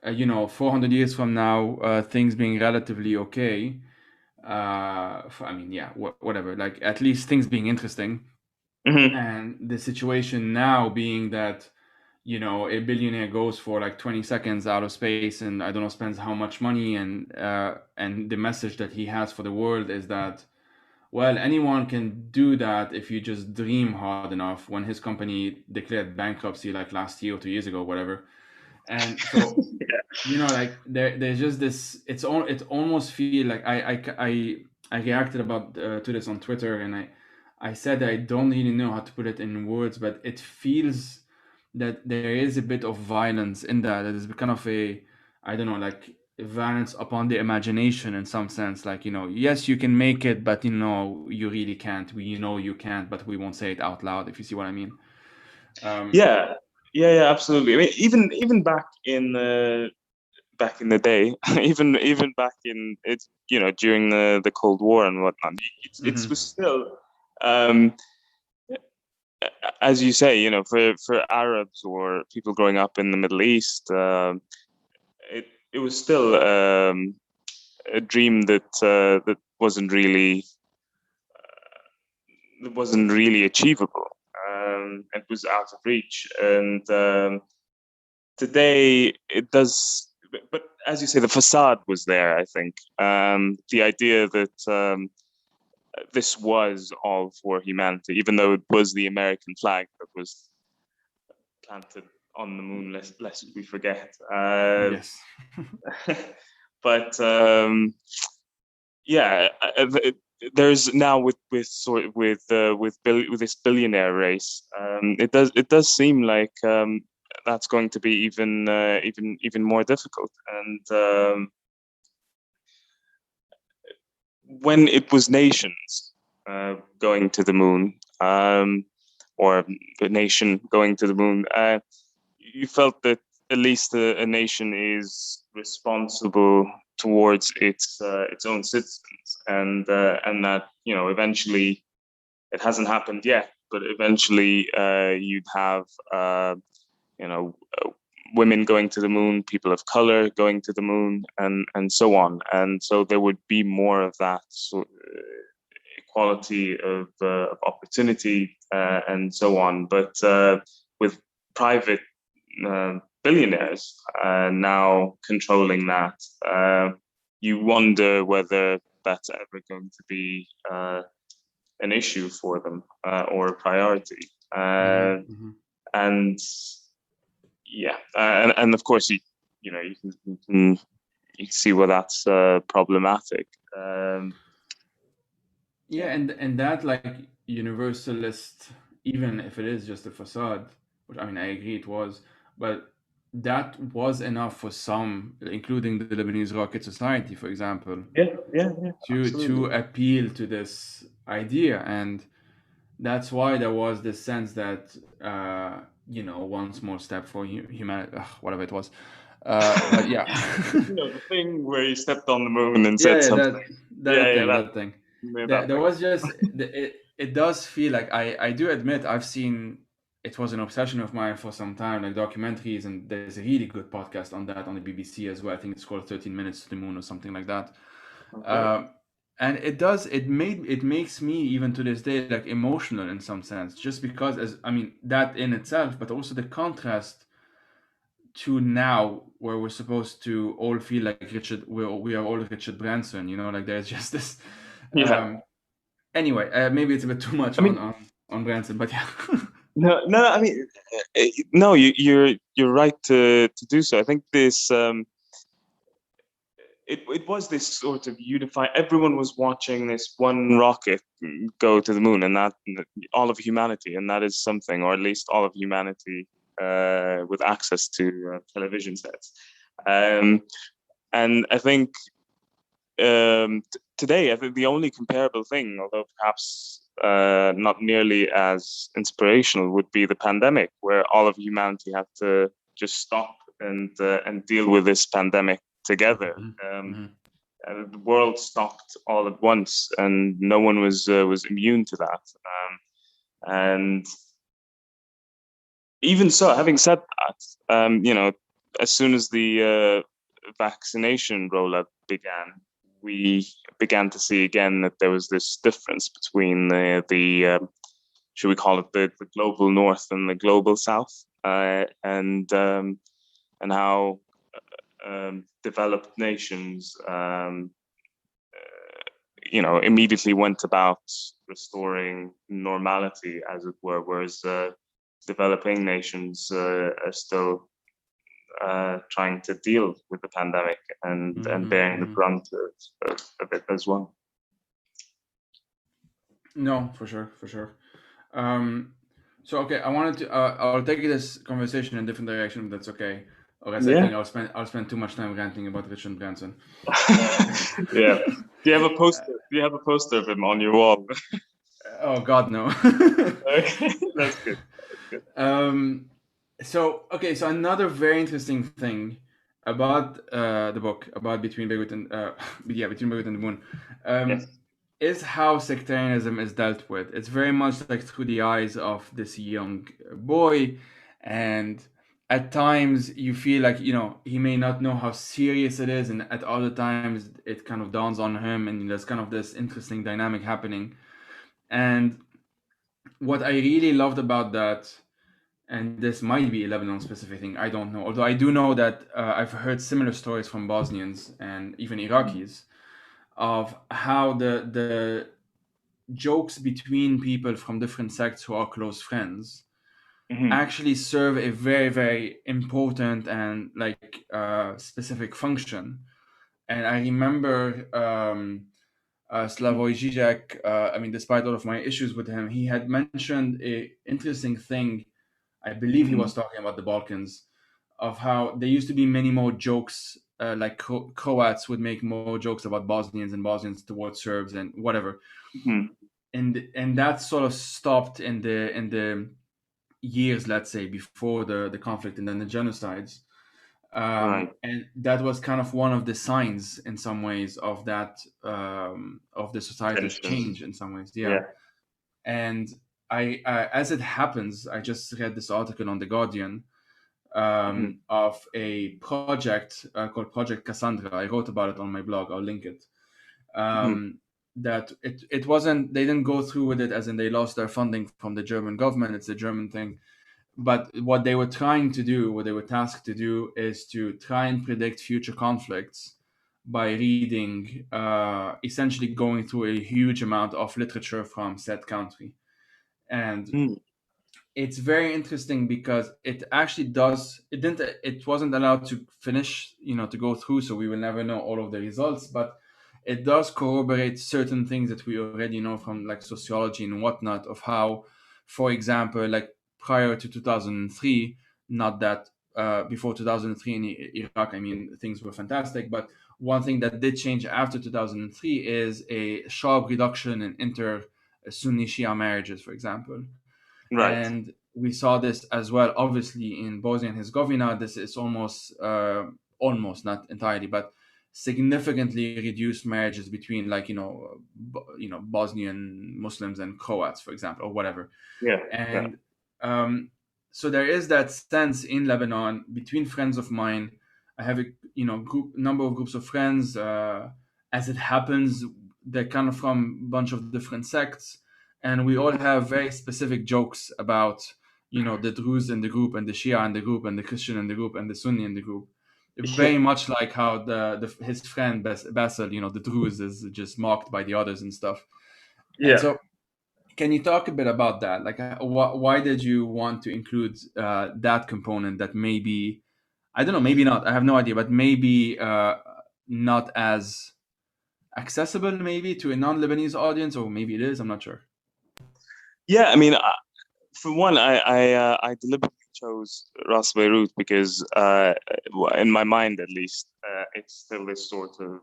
A: 400 years from now, things being relatively okay. Whatever, like at least things being interesting. And the situation now being that a billionaire goes for like 20 seconds out of space, and I don't know, spends how much money, and the message that he has for the world is that, well, anyone can do that if you just dream hard enough, when his company declared bankruptcy like last year or 2 years ago, whatever. And so like there's just this, it almost feel like I reacted about to this on Twitter, and I said that I don't really know how to put it in words, but it feels that there is a bit of violence in that is kind of a, I don't know, like violence upon the imagination in some sense, like yes, you can make it, but you really can't. You can't, but we won't say it out loud, if you see what I mean.
B: Yeah, absolutely. I mean, even back in the day, even back in it, during the Cold War and whatnot, it was still, as you say, for Arabs or people growing up in the Middle East, it was still a dream that wasn't really achievable. it was out of reach. And today it does, but as you say, the facade was there, I think. The idea that this was all for humanity, even though it was the American flag that was planted on the moon, lest we forget.
A: Yes.
B: But yeah, there's now with this billionaire race, it does seem like that's going to be even more difficult. And when it was nations going to the moon, or the nation going to the moon, you felt that at least a nation is responsible towards its own citizens, and that eventually, it hasn't happened yet, but eventually you'd have women going to the moon, people of color going to the moon, and so on. And so there would be more of that equality of opportunity, and so on. But with private billionaires now controlling that, you wonder whether that's ever going to be an issue for them, or a priority. And yeah, and of course you can see where that's problematic.
A: Yeah, and that, like, universalist, even if it is just a facade, which, I mean, I agree it was, but that was enough for some, including the Lebanese Rocket Society, for example,
B: Yeah,
A: to
B: absolutely.
A: appeal to this idea. And that's why there was this sense that one small step for humanity, whatever it was. But yeah.
B: The thing where he stepped on the moon and said
A: Yeah,
B: something.
A: that thing.
B: That
A: There
B: thing.
A: was just it does feel like, I do admit, I've seen, it was an obsession of mine for some time, like documentaries, and there's a really good podcast on that on the BBC as well. I think it's called 13 Minutes to the Moon or something like that.
B: Okay.
A: And it makes me, even to this day, like, emotional in some sense, just because, as I mean, that in itself, but also the contrast to now, where we're supposed to all feel like we are all Richard Branson, like there's just this.
B: Yeah.
A: Anyway, maybe it's a bit too much
B: I mean,
A: on Branson, but yeah.
B: no. I mean, no. You're right to do so. I think this. It was this sort of unify. Everyone was watching this one rocket go to the moon, and that all of humanity, and that is something, or at least all of humanity with access to television sets. And I think today, I think the only comparable thing, although perhaps not nearly as inspirational, would be the pandemic, where all of humanity had to just stop and deal with this pandemic together. The world stopped all at once, and no one was immune to that. And even so, having said that, as soon as the vaccination rollout began, we began to see again that there was this difference between the should we call it the global north and the global south, and how developed nations immediately went about restoring normality, as it were, whereas developing nations are still trying to deal with the pandemic and bearing the brunt of it as well.
A: No, for sure. So okay, I wanted to. I'll take this conversation in a different direction, if that's okay. Or else I think I'll spend too much time ranting about Richard Branson.
B: Yeah. Do you have a poster? Do you have a poster of him on your wall?
A: Oh God, no.
B: Okay, that's good.
A: So another very interesting thing about the book, about Between Beirut and Between Beirut and the Moon,
B: Yes.
A: is how sectarianism is dealt with. It's very much like through the eyes of this young boy, and at times you feel like he may not know how serious it is, and at other times it kind of dawns on him, and there's kind of this interesting dynamic happening. And what I really loved about that, and this might be a Lebanon specific thing, I don't know. Although I do know that I've heard similar stories from Bosnians and even Iraqis of how the jokes between people from different sects who are close friends
B: Mm-hmm.
A: actually serve a very, very important and specific function. And I remember Slavoj Žižek, I mean, despite all of my issues with him, he had mentioned a interesting thing. I believe he
B: Mm-hmm.
A: was talking about the Balkans, of how there used to be many more jokes, Croats would make more jokes about Bosnians and Bosnians towards Serbs and whatever,
B: Mm-hmm.
A: and that sort of stopped in the years, let's say, before the conflict and then the genocides.
B: Right.
A: And that was kind of one of the signs in some ways of that of the societal
B: Tension.
A: change in some ways, yeah.
B: Yeah.
A: And as it happens, I just read this article on the Guardian
B: Mm-hmm.
A: of a project called Project Cassandra. I wrote about it on my blog. I'll link it.
B: Mm-hmm.
A: um, that it wasn't, they didn't go through with it as in they lost their funding from the German government. It's a German thing. But what they were trying to do, what they were tasked to do, is to try and predict future conflicts by reading, essentially going through a huge amount of literature from said country. And
B: Mm-hmm.
A: it's very interesting because it actually does, it wasn't allowed to finish, to go through, so we will never know all of the results, but it does corroborate certain things that we already know from like sociology and whatnot, of how, for example, like prior to 2003, not that before 2003 in Iraq, I mean, things were fantastic, but one thing that did change after 2003 is a sharp reduction in inter Sunni Shia marriages, for example.
B: Right.
A: And we saw this as well, obviously, in Bosnia and Herzegovina. This is almost not entirely, but significantly reduced marriages between, like, Bosnian Muslims and Croats, for example, or whatever.
B: Yeah. Yeah.
A: And um, so there is that sense in Lebanon between friends of mine. I have a number of groups of friends. As it happens, they're kind of from a bunch of different sects, and we all have very specific jokes about the Druze in the group and the Shia in the group and the Christian in the group and the Sunni in the group.
B: Yeah.
A: Very much like how his friend Basil, the Druze, is just mocked by the others and stuff. And
B: Yeah.
A: so, can you talk a bit about that? Like, why did you want to include that component that maybe, I don't know, maybe not, I have no idea, but maybe not as accessible maybe to a non-Lebanese audience, or maybe it is, I'm not sure.
B: Yeah. I mean, for one, I deliberately chose Ras Beirut because, in my mind at least, it's still this sort of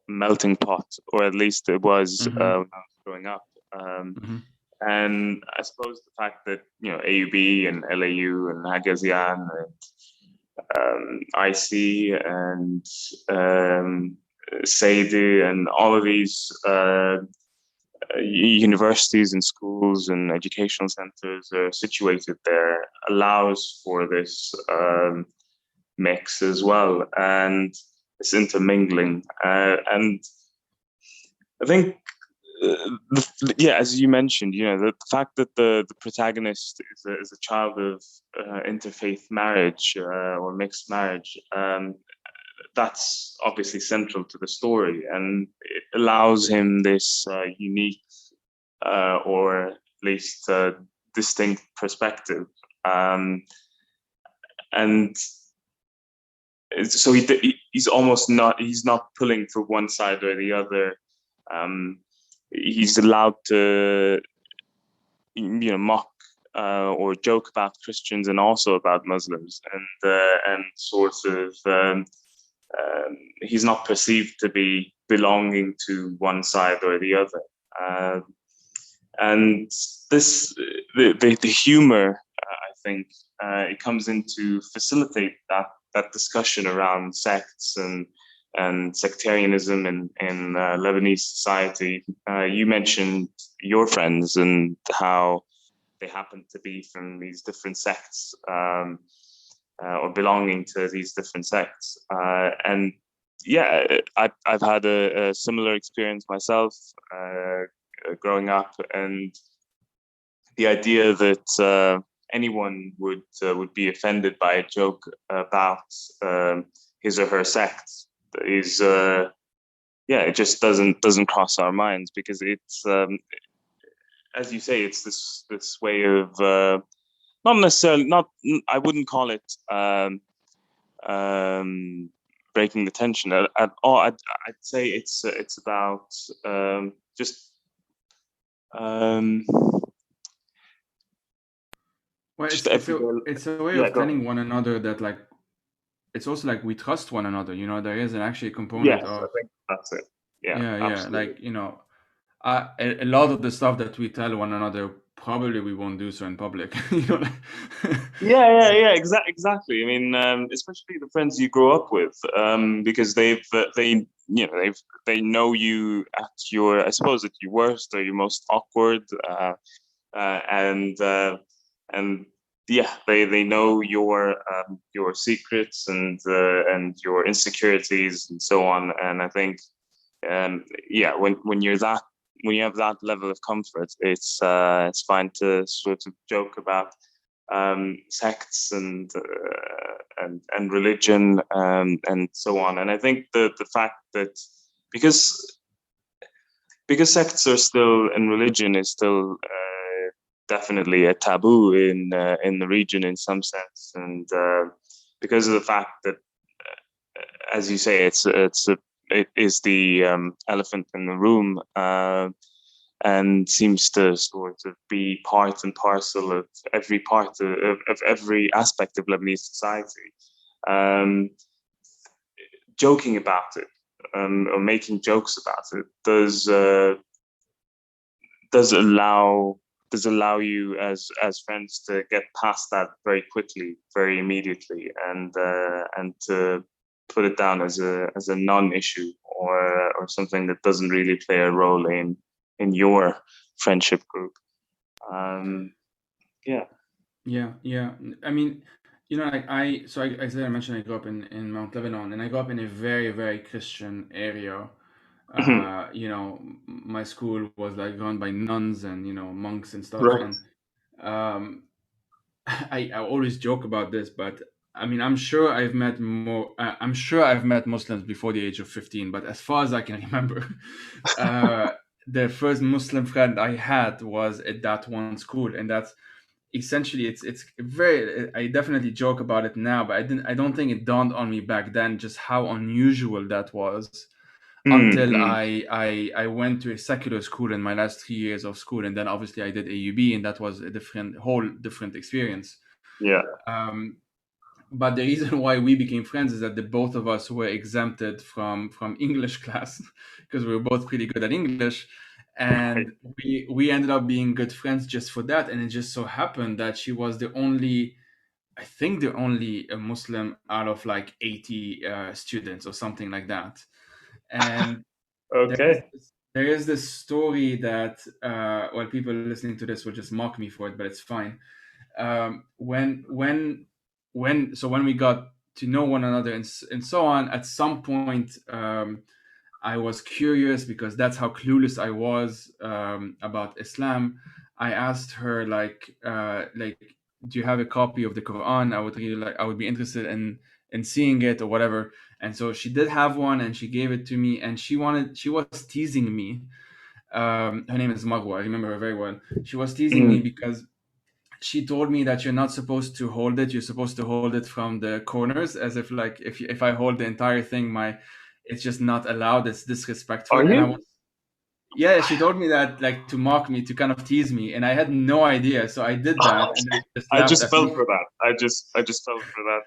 B: melting pot, or at least it was when I
A: Mm-hmm.
B: was growing up.
A: Mm-hmm.
B: And I suppose the fact that AUB and LAU and Hagazian and IC and Seydi and all of these universities and schools and educational centers are situated there allows for this mix as well, and this intermingling. And I think, as you mentioned, the fact that the protagonist is a child of interfaith marriage or mixed marriage, that's obviously central to the story, and it allows him this unique or at least distinct perspective. And so he's almost he's not pulling for one side or the other. He's allowed to mock or joke about Christians and also about Muslims, and sort of he's not perceived to be belonging to one side or the other. And this the humor, I think, it comes in to facilitate that discussion around sects and sectarianism in Lebanese society. You mentioned your friends and how they happen to be from these different sects, or belonging to these different sects. And yeah, I've had a similar experience myself growing up, and the idea that anyone would be offended by a joke about his or her sect is yeah, it just doesn't cross our minds, because it's as you say, it's this way of not necessarily, not, I wouldn't call it breaking the tension at all. I'd say it's about just
A: Well,
B: just
A: it's a way
B: yeah,
A: of
B: go
A: telling
B: ahead.
A: one another that like it's also like we trust one another. There is an actually component
B: Yes, I
A: of
B: think that's it. Yeah,
A: yeah,
B: absolutely.
A: like a lot of the stuff that we tell one another probably we won't do so in public. Like,
B: Exactly. I mean, especially the friends you grow up with, because they know you at your, I suppose, at your worst or your most awkward, uh, and uh, and yeah, they know your secrets and your insecurities and so on. And I think, yeah, when you have that level of comfort, it's fine to sort of joke about sects and religion, and so on. And I think the fact that because sects are still, and religion is still definitely a taboo in the region in some sense, and because of the fact that, as you say, it is the elephant in the room, and seems to sort of be part and parcel of every part of every aspect of Lebanese society. Um, Joking about it, or making jokes about it, does allow you as friends to get past that very quickly, very immediately, and to put it down as a non-issue, or something that doesn't really play a role in your friendship group. Um, yeah.
A: yeah. I mean, like I said, I mentioned I grew up in Mount Lebanon, and I grew up in a very, very Christian area. My school was like run by nuns and monks and stuff,
B: Right.
A: and um, I always joke about this, but I mean, I'm sure I've met more. I'm sure I've met Muslims before the age of 15, but as far as I can remember, uh, the first Muslim friend I had was at that one school, and that's essentially it's very. I definitely joke about it now, but I don't think it dawned on me back then just how unusual that was until
B: Mm.
A: I went to a secular school in my last 3 years of school, and then obviously I did AUB, and that was a whole different experience.
B: Yeah.
A: Um, but the reason why we became friends is that the both of us were exempted from English class because we were both pretty good at English,
B: Right.
A: and we ended up being good friends just for that. And it just so happened that she was the only, I think, the only Muslim out of like 80 students or something like that. And there is
B: Okay.
A: this story that well, people listening to this will just mock me for it, but it's fine. When we got to know one another and so on, at some point, I was curious because that's how clueless I was about Islam. I asked her like, do you have a copy of the Quran? I would be interested in seeing it or whatever. And so she did have one, and she gave it to me, and she was teasing me. Her name is Marwa. I remember her very well. She was teasing me
B: Mm.
A: because she told me that you're not supposed to hold it. You're supposed to hold it from the corners, as if like if I hold the entire thing, it's just not allowed. It's
B: Are
A: disrespectful. And I
B: you?
A: was, yeah, she told me that like to mock me, to kind of tease me, and I had no idea. So I did that, and then she just
B: I
A: laughed
B: just
A: at
B: fell
A: me.
B: for that. I just fell for that.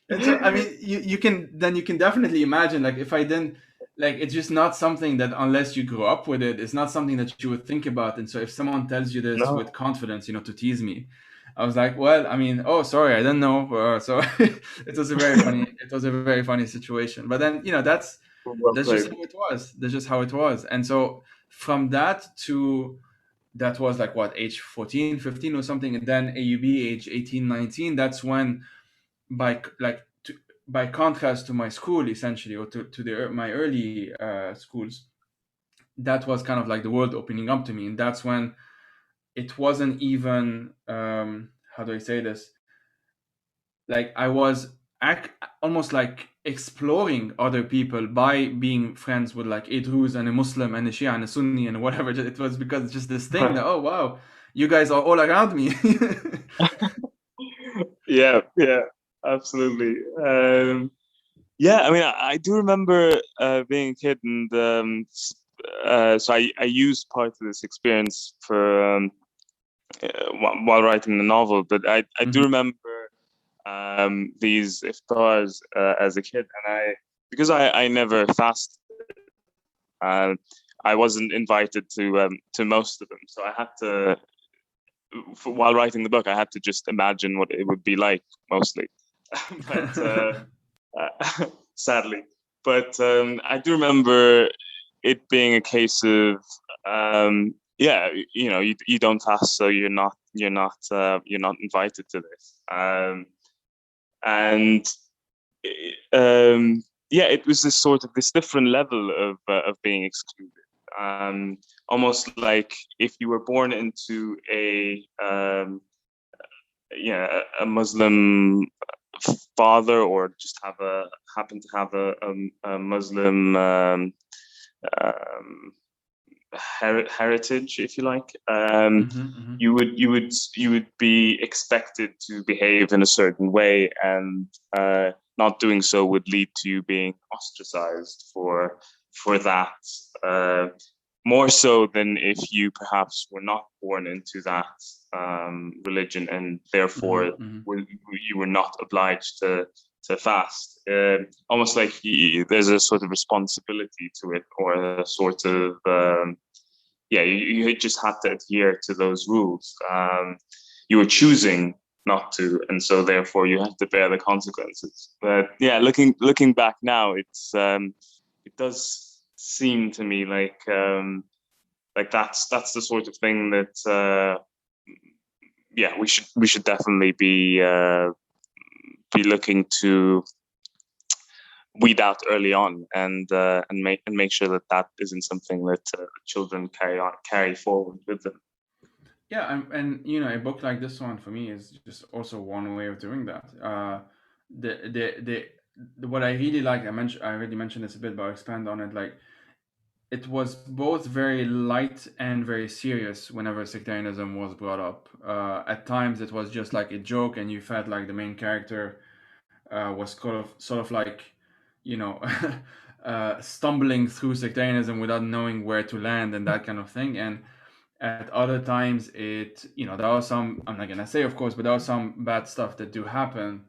A: And so, I mean, you can definitely imagine, like, if I didn't, like, it's just not something that, unless you grew up with it, it's not something that you would think about. And so if someone tells you this with
B: No.
A: confidence, to tease me, I was like, well, I mean, oh, sorry, I didn't know. So it was a very funny situation. But then,
B: Well
A: that's just
B: played.
A: how it was. That's just how it was. And so from that to, that was like what, age 14, 15 or something. And then AUB age 18, 19, that's when, by like to, by contrast to my school, essentially, or to my early schools, that was kind of like the world opening up to me, and that's when it wasn't even how do I say this? Like I was almost like exploring other people by being friends with like a Druze and a Muslim and a Shia and a Sunni and whatever. It was because it's just this thing that, oh wow, you guys are all around me.
B: Yeah, yeah, absolutely. Yeah, I mean, I do remember being a kid, and so I used part of this experience for while writing the novel. But I do remember these iftars as a kid, and because I never fasted, uh, I wasn't invited to most of them, so I had to. While writing the book, I had to just imagine what it would be like, mostly. But sadly, but I do remember it being a case of yeah, you don't fast, so you're not invited to this, and yeah, it was this sort of this different level of being excluded. Almost like if you were born into a Muslim father, or just happen to have a Muslim heritage, if you like, you would be expected to behave in a certain way, and not doing so would lead to you being ostracized for that. More so than if you perhaps were not born into that religion, and therefore you were not obliged to fast. Almost like there's a sort of responsibility to it, or a sort of you just had to adhere to those rules. You were choosing not to, and so therefore you have to bear the consequences. But yeah, looking back now, it does seem to me like that's the sort of thing that we should definitely be looking to weed out early on, and make sure that isn't something that children carry forward with them.
A: Yeah, and a book like this one for me is just also one way of doing that. The what I really like, I already mentioned this a bit, but I'll expand on it. Like it was both very light and very serious whenever sectarianism was brought up. At times, it was just like a joke, and you felt like the main character was sort of like, you know, stumbling through sectarianism without knowing where to land and that kind of thing. And at other times, there are some, I'm not gonna say, of course, but there are some bad stuff that do happen,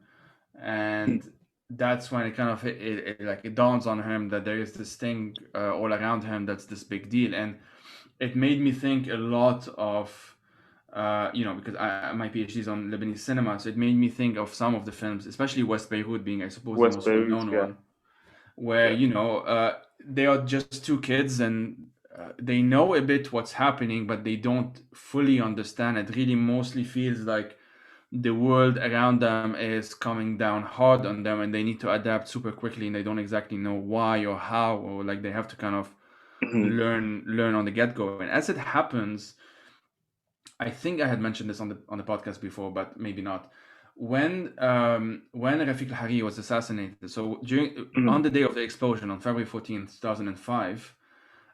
A: and that's when it kind of it dawns on him that there is this thing all around him that's this big deal, and it made me think a lot of because my PhD is on Lebanese cinema, so it made me think of some of the films, especially West Beirut being, I suppose, the
B: West
A: most
B: Beirut,
A: well-known
B: yeah,
A: one, where
B: yeah.
A: they are just two kids, and they know a bit what's happening, but they don't fully understand. It really mostly feels like the world around them is coming down hard on them, and they need to adapt super quickly, and they don't exactly know why or how, or like they have to kind of
B: Mm-hmm.
A: learn on the get-go. And as it happens, I think I had mentioned this on the podcast before, but maybe not. When Rafiq al-Hariri was assassinated, so
B: Mm-hmm.
A: on the day of the explosion on February 14th, 2005,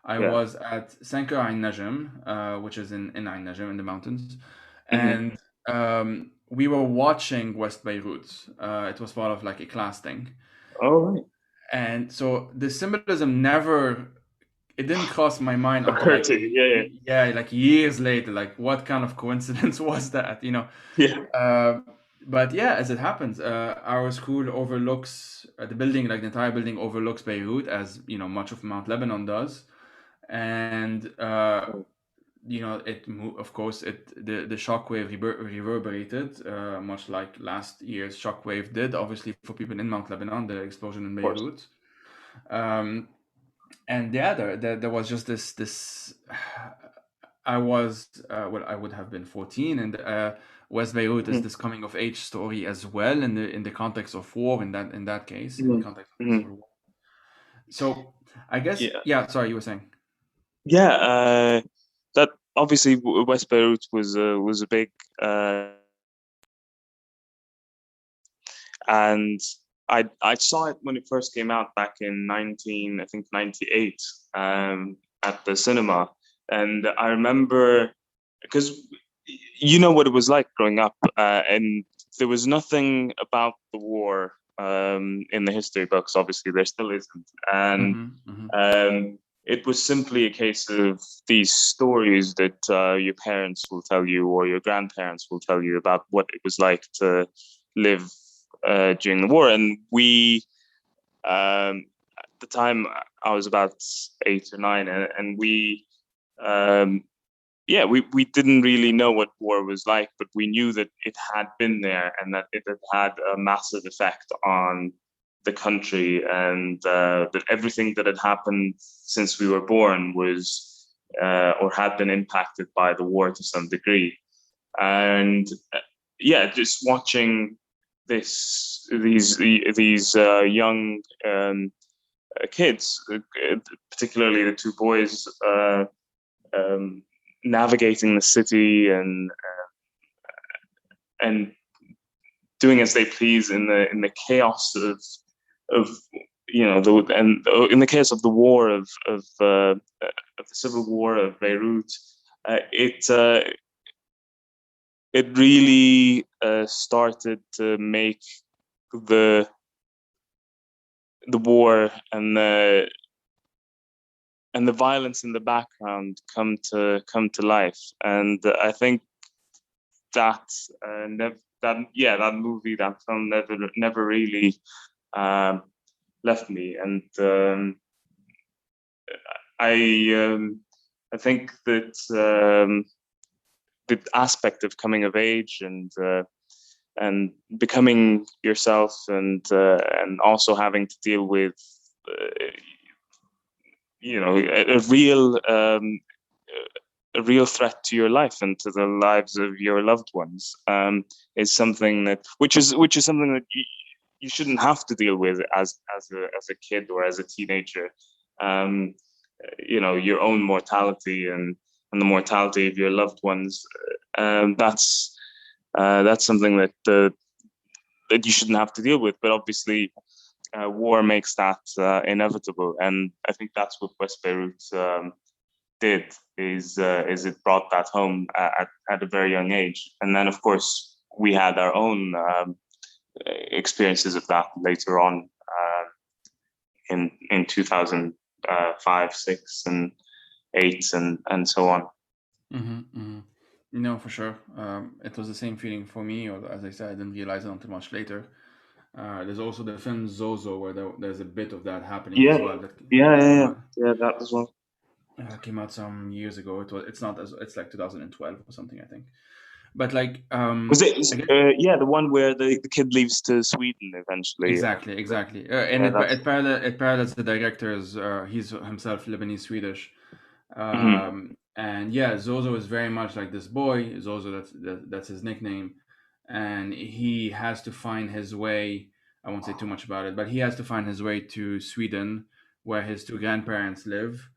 A: I
B: Yeah.
A: was at Sanker Ain Najm, which is in Ain Najm in the mountains,
B: Mm-hmm.
A: and we were watching West Beirut. It was part of like a class thing,
B: All right.
A: and so the symbolism never, it didn't cross my mind until
B: Occurred
A: like
B: to you.
A: like years later. Like what kind of coincidence was that?
B: Yeah, yeah.
A: Uh, but yeah, as it happens, our school overlooks the building, like the entire building overlooks Beirut, as much of Mount Lebanon does, and of course, the shockwave reverberated, much like last year's shockwave did, obviously for people in Mount Lebanon, the explosion in
B: Of course.
A: Beirut. Um, and yeah, there was just this. I was I would have been 14, and West Beirut is
B: Mm-hmm.
A: this coming of age story as well, in the context of war, in that case, in the
B: Mm-hmm.
A: context of the
B: Mm-hmm.
A: civil war. So I guess,
B: Yeah.
A: yeah. Sorry, you were saying.
B: Yeah, that obviously West Beirut was a big, and I saw it when it first came out back in 98, at the cinema, and I remember because you know what it was like growing up, and there was nothing about the war in the history books. Obviously, there still isn't, and um, it was simply a case of these stories that your parents will tell you or your grandparents will tell you about what it was like to live during the war. And at the time, I was about 8 or 9, and um, we didn't really know what war was like, but we knew that it had been there and that it had had a massive effect on the country, and that everything that had happened since we were born was or had been impacted by the war to some degree. And just watching these young kids, particularly the two boys. Um, Navigating the city and doing as they please in the chaos of in the chaos of the war of the civil war of Beirut. It really started to make the war and the violence in the background come to life. And I think that that movie, that film, never really left me. And I think that the aspect of coming of age and becoming yourself, and also having to deal with a real threat to your life and to the lives of your loved ones, is something which is something that you shouldn't have to deal with as a kid or as a teenager. Your own mortality and the mortality of your loved ones. That's something that you shouldn't have to deal with. But obviously, war makes that inevitable, and I think that's what West Beirut did. Is it brought that home at a very young age, and then of course we had our own experiences of that later on in 2005, 6, and 8, and so on.
A: No, for sure. It was the same feeling for me, or as I said, I didn't realize it until much later. There's also the film Zozo, where there's a bit of that happening as
B: Yeah,
A: well.
B: that as well.
A: Came out some years ago. It's not as it's like 2012 or something, I think. But like,
B: Was it?
A: I guess,
B: The one where the kid leaves to Sweden eventually.
A: exactly, and
B: Yeah, that's.
A: it parallels the director's. He's himself Lebanese Swedish,
B: Mhm.
A: and yeah, Zozo is very much like this boy. Zozo, that's his nickname, and he has to find his way. I won't say too much about it, but he has to find his way to Sweden, where his two grandparents live,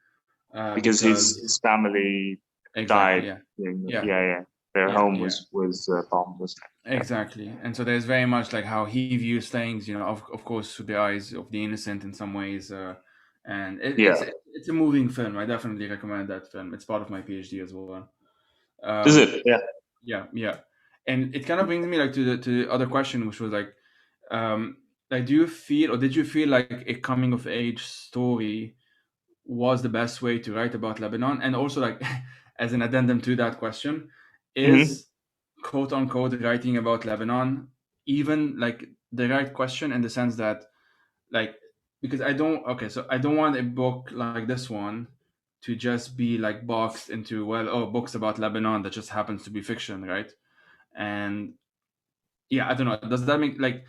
B: Because
A: because
B: his family
A: exactly,
B: died.
A: yeah,
B: Yeah,
A: yeah,
B: yeah. Their
A: yeah,
B: home
A: yeah.
B: was bombed, wasn't it?
A: Exactly. And so there's very much like how he views things, of course, through the eyes of the innocent in some ways. And
B: Yeah.
A: it's a moving film. I definitely recommend that film. It's part of my PhD as well.
B: Is
A: Um,
B: it? Yeah.
A: yeah, yeah. And it kind of brings me like to the other question, which was um, like, do you feel or did you feel like a coming of age story was the best way to write about Lebanon? And also, like, as an addendum to that question,
B: Hmm.
A: is quote unquote writing about Lebanon even like the right question, in the sense that, like, because I don't want a book like this one to just be like boxed into, well, oh, books about Lebanon that just happens to be fiction, right? And yeah, I don't know. Does that make like,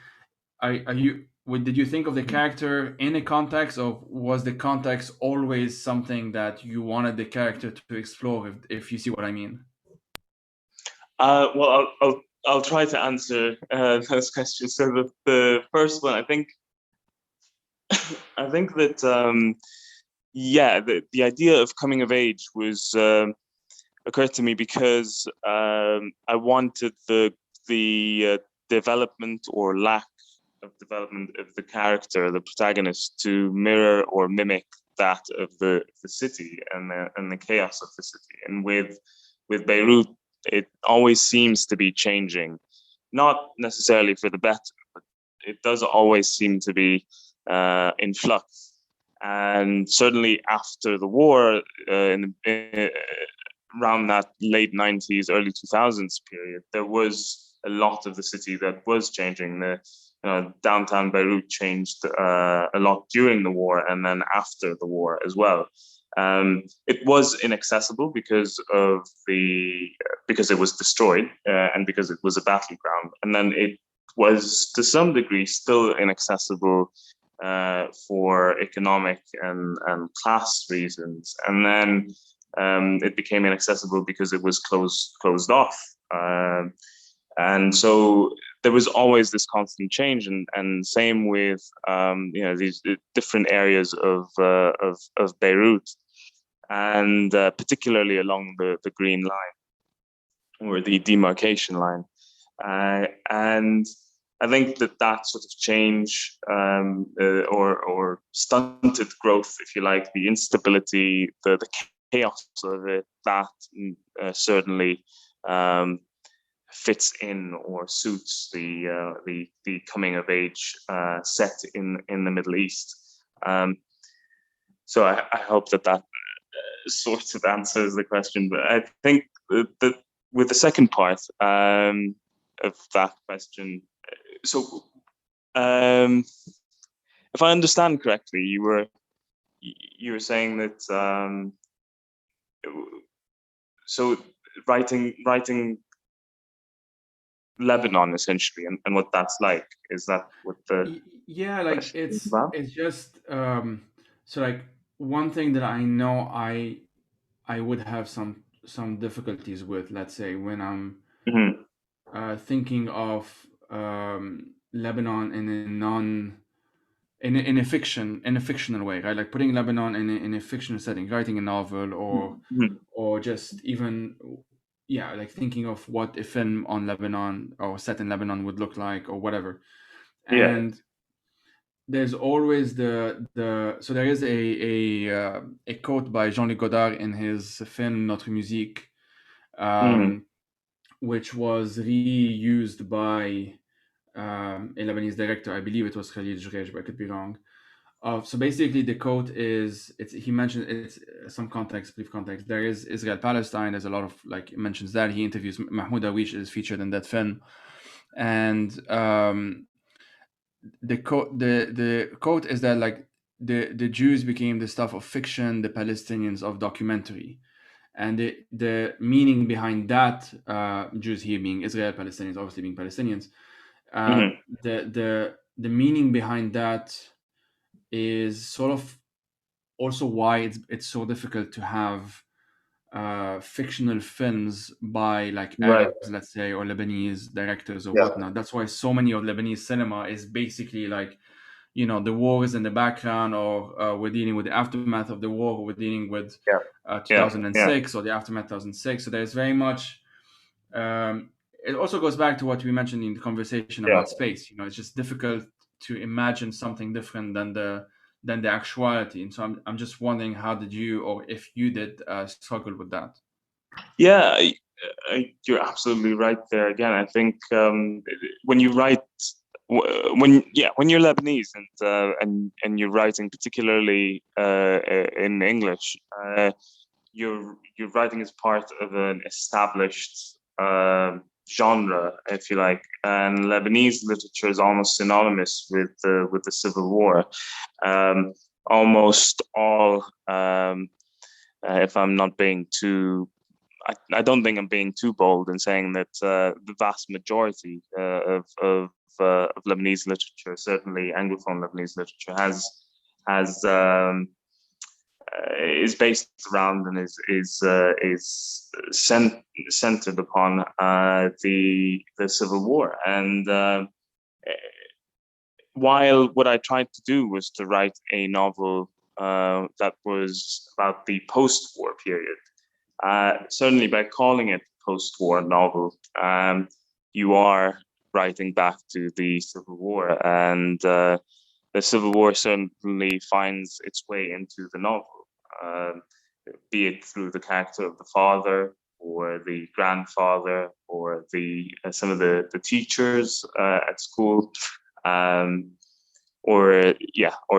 A: are you? Did you think of the character in a context, or was the context always something that you wanted the character to explore? If you see what I mean.
B: Well, I'll try to answer those questions. So the first one, I think that Yeah, the idea of coming of age was occurred to me because I wanted the development or lack of development of the character, the protagonist, to mirror or mimic that of the city and the chaos of the city. And with Beirut, it always seems to be changing, not necessarily for the better, but it does always seem to be in flux. And certainly after the war, around that late 90s, early 2000s period, there was a lot of the city that was changing. Downtown Beirut changed a lot during the war and then after the war as well. It was inaccessible because it was destroyed and because it was a battleground, and then it was to some degree still inaccessible for economic and class reasons, and then it became inaccessible because it was closed off. And so there was always this constant change, and same with these different areas of Beirut, and particularly along the Green Line or the demarcation line, and I think that sort of change or stunted growth, if you like, the instability, the chaos of it, that certainly fits in or suits the coming of age set in the Middle East. So I hope that sort of answers the question. But I think that with the second part of that question, so if I understand correctly, you were saying that so writing Lebanon essentially and what that's like, is that what the
A: Yeah, like
B: question is about?
A: it's just so like one thing that I know I would have some difficulties with, let's say, when I'm
B: Mm-hmm.
A: thinking of Lebanon in a non in a fictional way, right? Like putting Lebanon in a fictional setting, writing a novel,
B: Mm-hmm.
A: or just even, yeah, like thinking of what a film on Lebanon or set in Lebanon would look like or whatever.
B: Yeah.
A: And there's always the so there is a quote by Jean-Luc Godard in his film Notre Musique,
B: Mm-hmm.
A: um, which was reused by a Lebanese director. I believe it was Khalil Jourej, but I could be wrong. So basically, the quote is, he mentioned it's some context, brief context. There is Israel Palestine. There's a lot of like mentions that he interviews Mahmoud Darwish is featured in that film, and the quote is that like the Jews became the stuff of fiction, the Palestinians of documentary, and the meaning behind that, Jews here being Israel, Palestinians obviously being Palestinians, uh,
B: Mm-hmm.
A: the meaning behind that is sort of also why it's so difficult to have fictional films by like
B: Right.
A: Arabs, let's say, or Lebanese directors or
B: Yeah.
A: whatnot. That's why so many of Lebanese cinema is basically like, the war is in the background, or we're dealing with the aftermath of the war, or we're dealing with
B: Yeah. Yeah. Yeah.
A: 2006 or the aftermath 2006. So there's very much. It also goes back to what we mentioned in the conversation
B: Yeah.
A: about space. It's just difficult to imagine something different than the actuality. And so I'm just wondering, how did you, or if you did, struggle with that?
B: Yeah. You're absolutely right there. Again, I think when you write, when you're Lebanese and you're writing particularly in English, you're writing as part of an established genre, if you like, and Lebanese literature is almost synonymous with the Civil War. Um, Almost all, if I'm not being too I don't think I'm being too bold in saying that the vast majority of Lebanese literature, certainly Anglophone Lebanese literature, has is based around and is centered upon the Civil War. And while what I tried to do was to write a novel that was about the post-war period. Certainly, by calling it post-war novel, you are writing back to the Civil War, and the Civil War certainly finds its way into the novel, be it through the character of the father, or the grandfather, or some of the teachers at school, or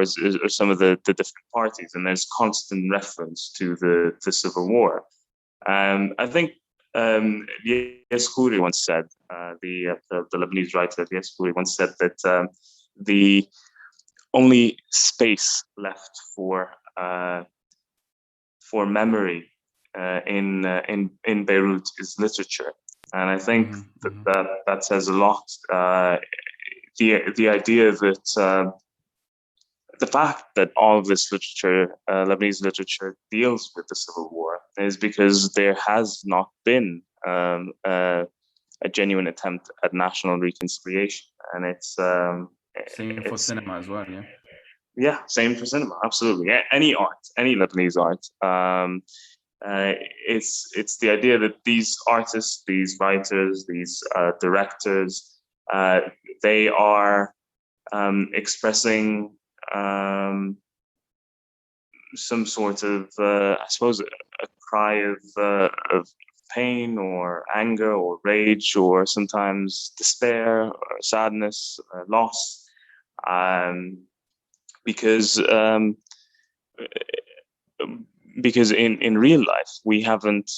B: some of the different parties, and there's constant reference to the Civil War. I think Elias Khoury once said, the Lebanese writer Elias Khoury once said that the only space left for memory in Beirut is literature, and I think that says a lot. The idea that the fact that all of this literature, Lebanese literature, deals with the Civil War is because there has not been a genuine attempt at national reconciliation, and it's
A: same for cinema as well. Yeah.
B: Yeah, same for cinema. Absolutely, any art, any Lebanese art. It's the idea that these artists, these writers, these directors, they are expressing some sort of, I suppose, a cry of pain or anger or rage, or sometimes despair or sadness, loss, because in real life we haven't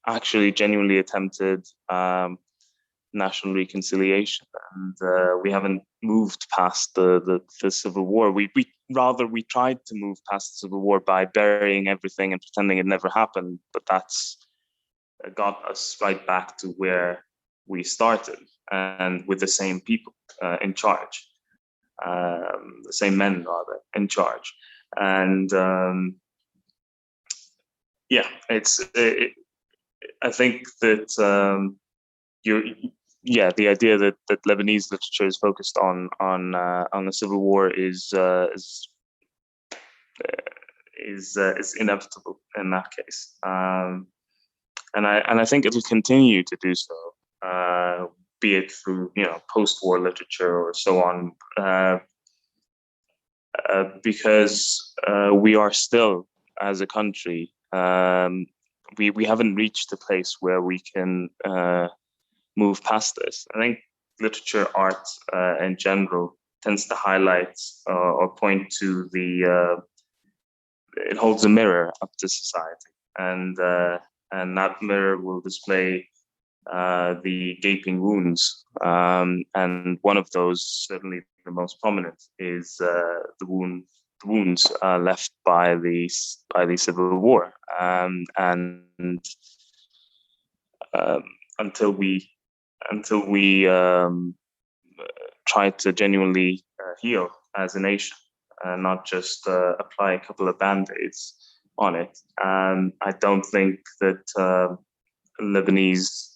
B: actually genuinely attempted national reconciliation, and we haven't moved past the Civil War. We tried to move past the Civil War by burying everything and pretending it never happened, but that's got us right back to where we started, and with the same people in charge, the same men rather in charge, and I think that the idea that Lebanese literature is focused on the Civil War is inevitable in that case, and I think it'll continue to do so, be it through post-war literature or so on, because we are still, as a country, we haven't reached a place where we can move past this. I think literature, art in general, tends to highlight or point to it holds a mirror up to society, and that mirror will display the gaping wounds, and one of those, certainly the most prominent, is the wounds left by the Civil War, and until we try to genuinely heal as a nation, not just apply a couple of band-aids on it, I don't think that Lebanese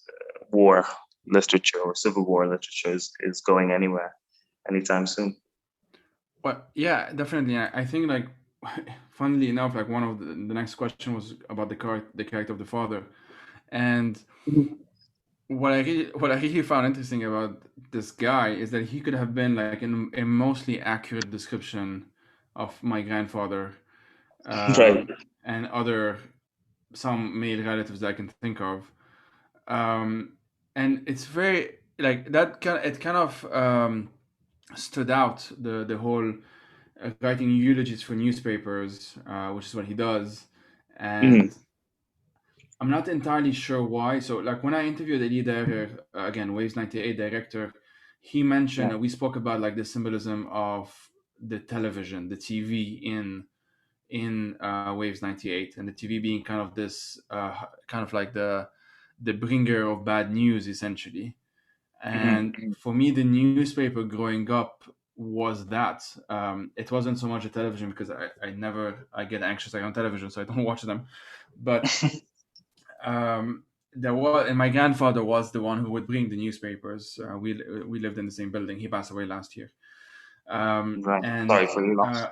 B: war literature or Civil War literature is going anywhere anytime soon.
A: Well, yeah, definitely. I think, like, funnily enough, like, one of the next question was about the character of the father, and what I really found interesting about this guy is that he could have been like a mostly accurate description of my grandfather,
B: Right.
A: and some male relatives that I can think of, and it's very like that. It kind of stood out, the whole writing eulogies for newspapers, which is what he does, and I'm not entirely sure why. So, like, when I interviewed the leader, again, Waves 98 director, he mentioned, we spoke about like the symbolism of the television, the TV in Waves 98, and the TV being kind of this, kind of like the bringer of bad news, essentially. And for me, the newspaper growing up was that. It wasn't so much a television, because I get anxious on television, so I don't watch them. But there was, and my grandfather was the one who would bring the newspapers. We lived in the same building. He passed away last year.
B: Right.
A: And
B: Sorry for your loss.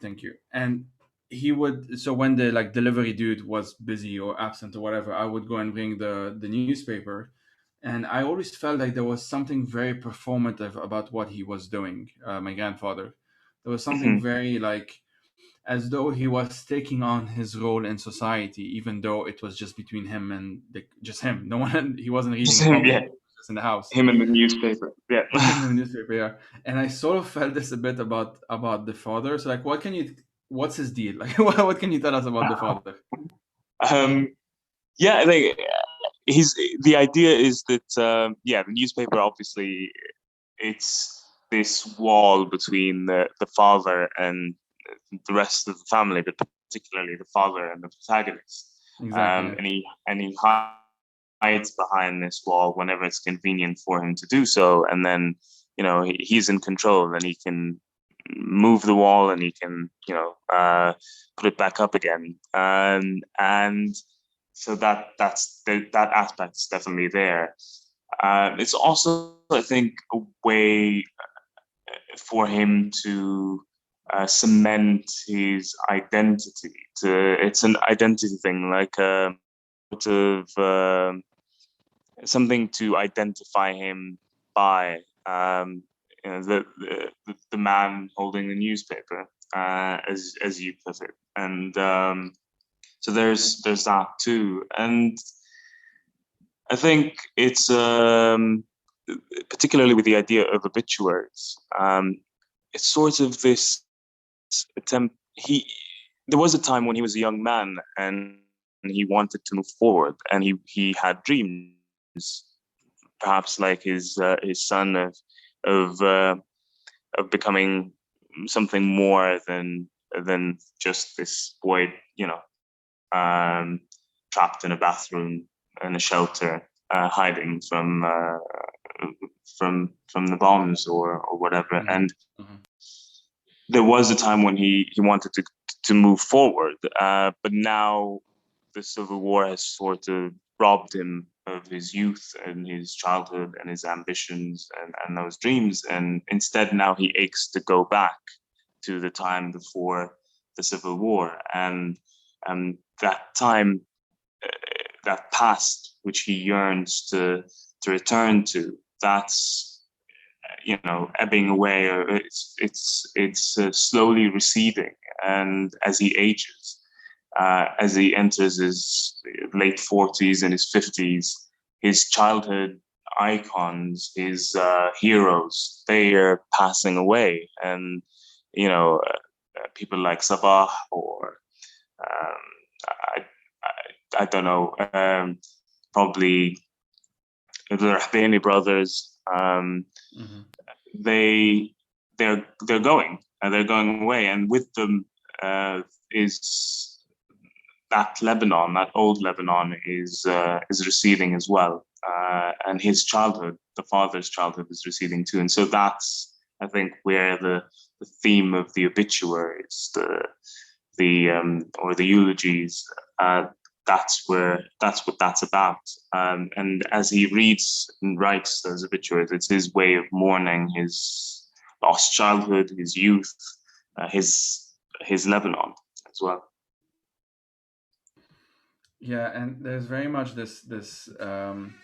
A: thank you. And he would, so when the like delivery dude was busy or absent or whatever, I would go and bring the newspaper, and I always felt like there was something very performative about what he was doing. My grandfather, there was something
B: Mhm.
A: very like as though he was taking on his role in society, even though it was just between him and just him. No one, he wasn't reading
B: Just
A: a
B: him,
A: comic,
B: yeah.
A: he was just in the house.
B: Him in the newspaper. Yeah.
A: Him in the newspaper, yeah. And I sort of felt this a bit about the father. So like, what's his deal? Like, what can you tell us about the father?
B: um, yeah, I think he's the idea is that yeah, the newspaper obviously it's this wall between the father and the rest of the family, but particularly the father and the protagonist.
A: Exactly. Yeah.
B: And he hides behind this wall whenever it's convenient for him to do so, and then he's in control, and he can move the wall, and he can put it back up again, and so that aspect's definitely there. It's also, I think, a way for him to cement his identity. It's an identity thing, like sort of something to identify him by. The man holding the newspaper, as you put it, and so there's that too, and I think it's particularly with the idea of obituaries. It's sort of this attempt. There was a time when he was a young man and he wanted to move forward, and he had dreams, perhaps like his son of uh, of becoming something more than just this boy, um, trapped in a bathroom in a shelter, hiding from the bombs or whatever.
A: Mm-hmm.
B: And
A: Mm-hmm.
B: there was a time when he wanted to move forward, but now the Civil War has sort of robbed him of his youth and his childhood and his ambitions and those dreams. And instead, now he aches to go back to the time before the Civil War, and that time, that past, which he yearns to return to. That's ebbing away, or it's slowly receding, and as he ages, as he enters his late 40s and his 50s, his childhood icons, his heroes, they are passing away, and people like Sabah, or um, I, I don't know, probably the Rahbani brothers.
A: Mm-hmm.
B: They they're going, and they're going away, and with them is that Lebanon, that old Lebanon, is receding as well, and his childhood, the father's childhood, is receding too, and so that's, I think, where the theme of the obituaries, the or the eulogies, that's what that's about. And as he reads and writes those obituaries, it's his way of mourning his lost childhood, his youth, his Lebanon as well.
A: Yeah, and there's very much this um,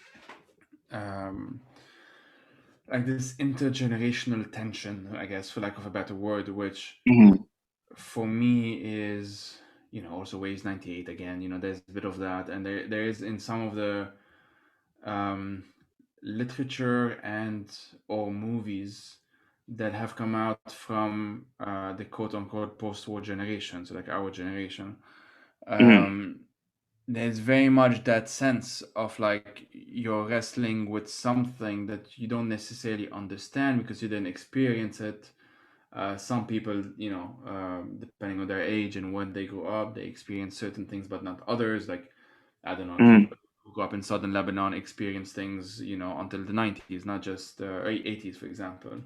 A: like this intergenerational tension, I guess, for lack of a better word, which
B: Mm-hmm.
A: for me is also weighs 98 again. There's a bit of that, and there is in some of the um, literature and or movies that have come out from the quote unquote post-war generation, so like our generation.
B: Mm-hmm.
A: um, there's very much that sense of like you're wrestling with something that you don't necessarily understand because you didn't experience it. Some people, depending on their age and when they grew up, they experience certain things, but not others. Like, I don't know,
B: Mm-hmm.
A: people who grew up in southern Lebanon experience things, until the 90s, not just 80s, for example.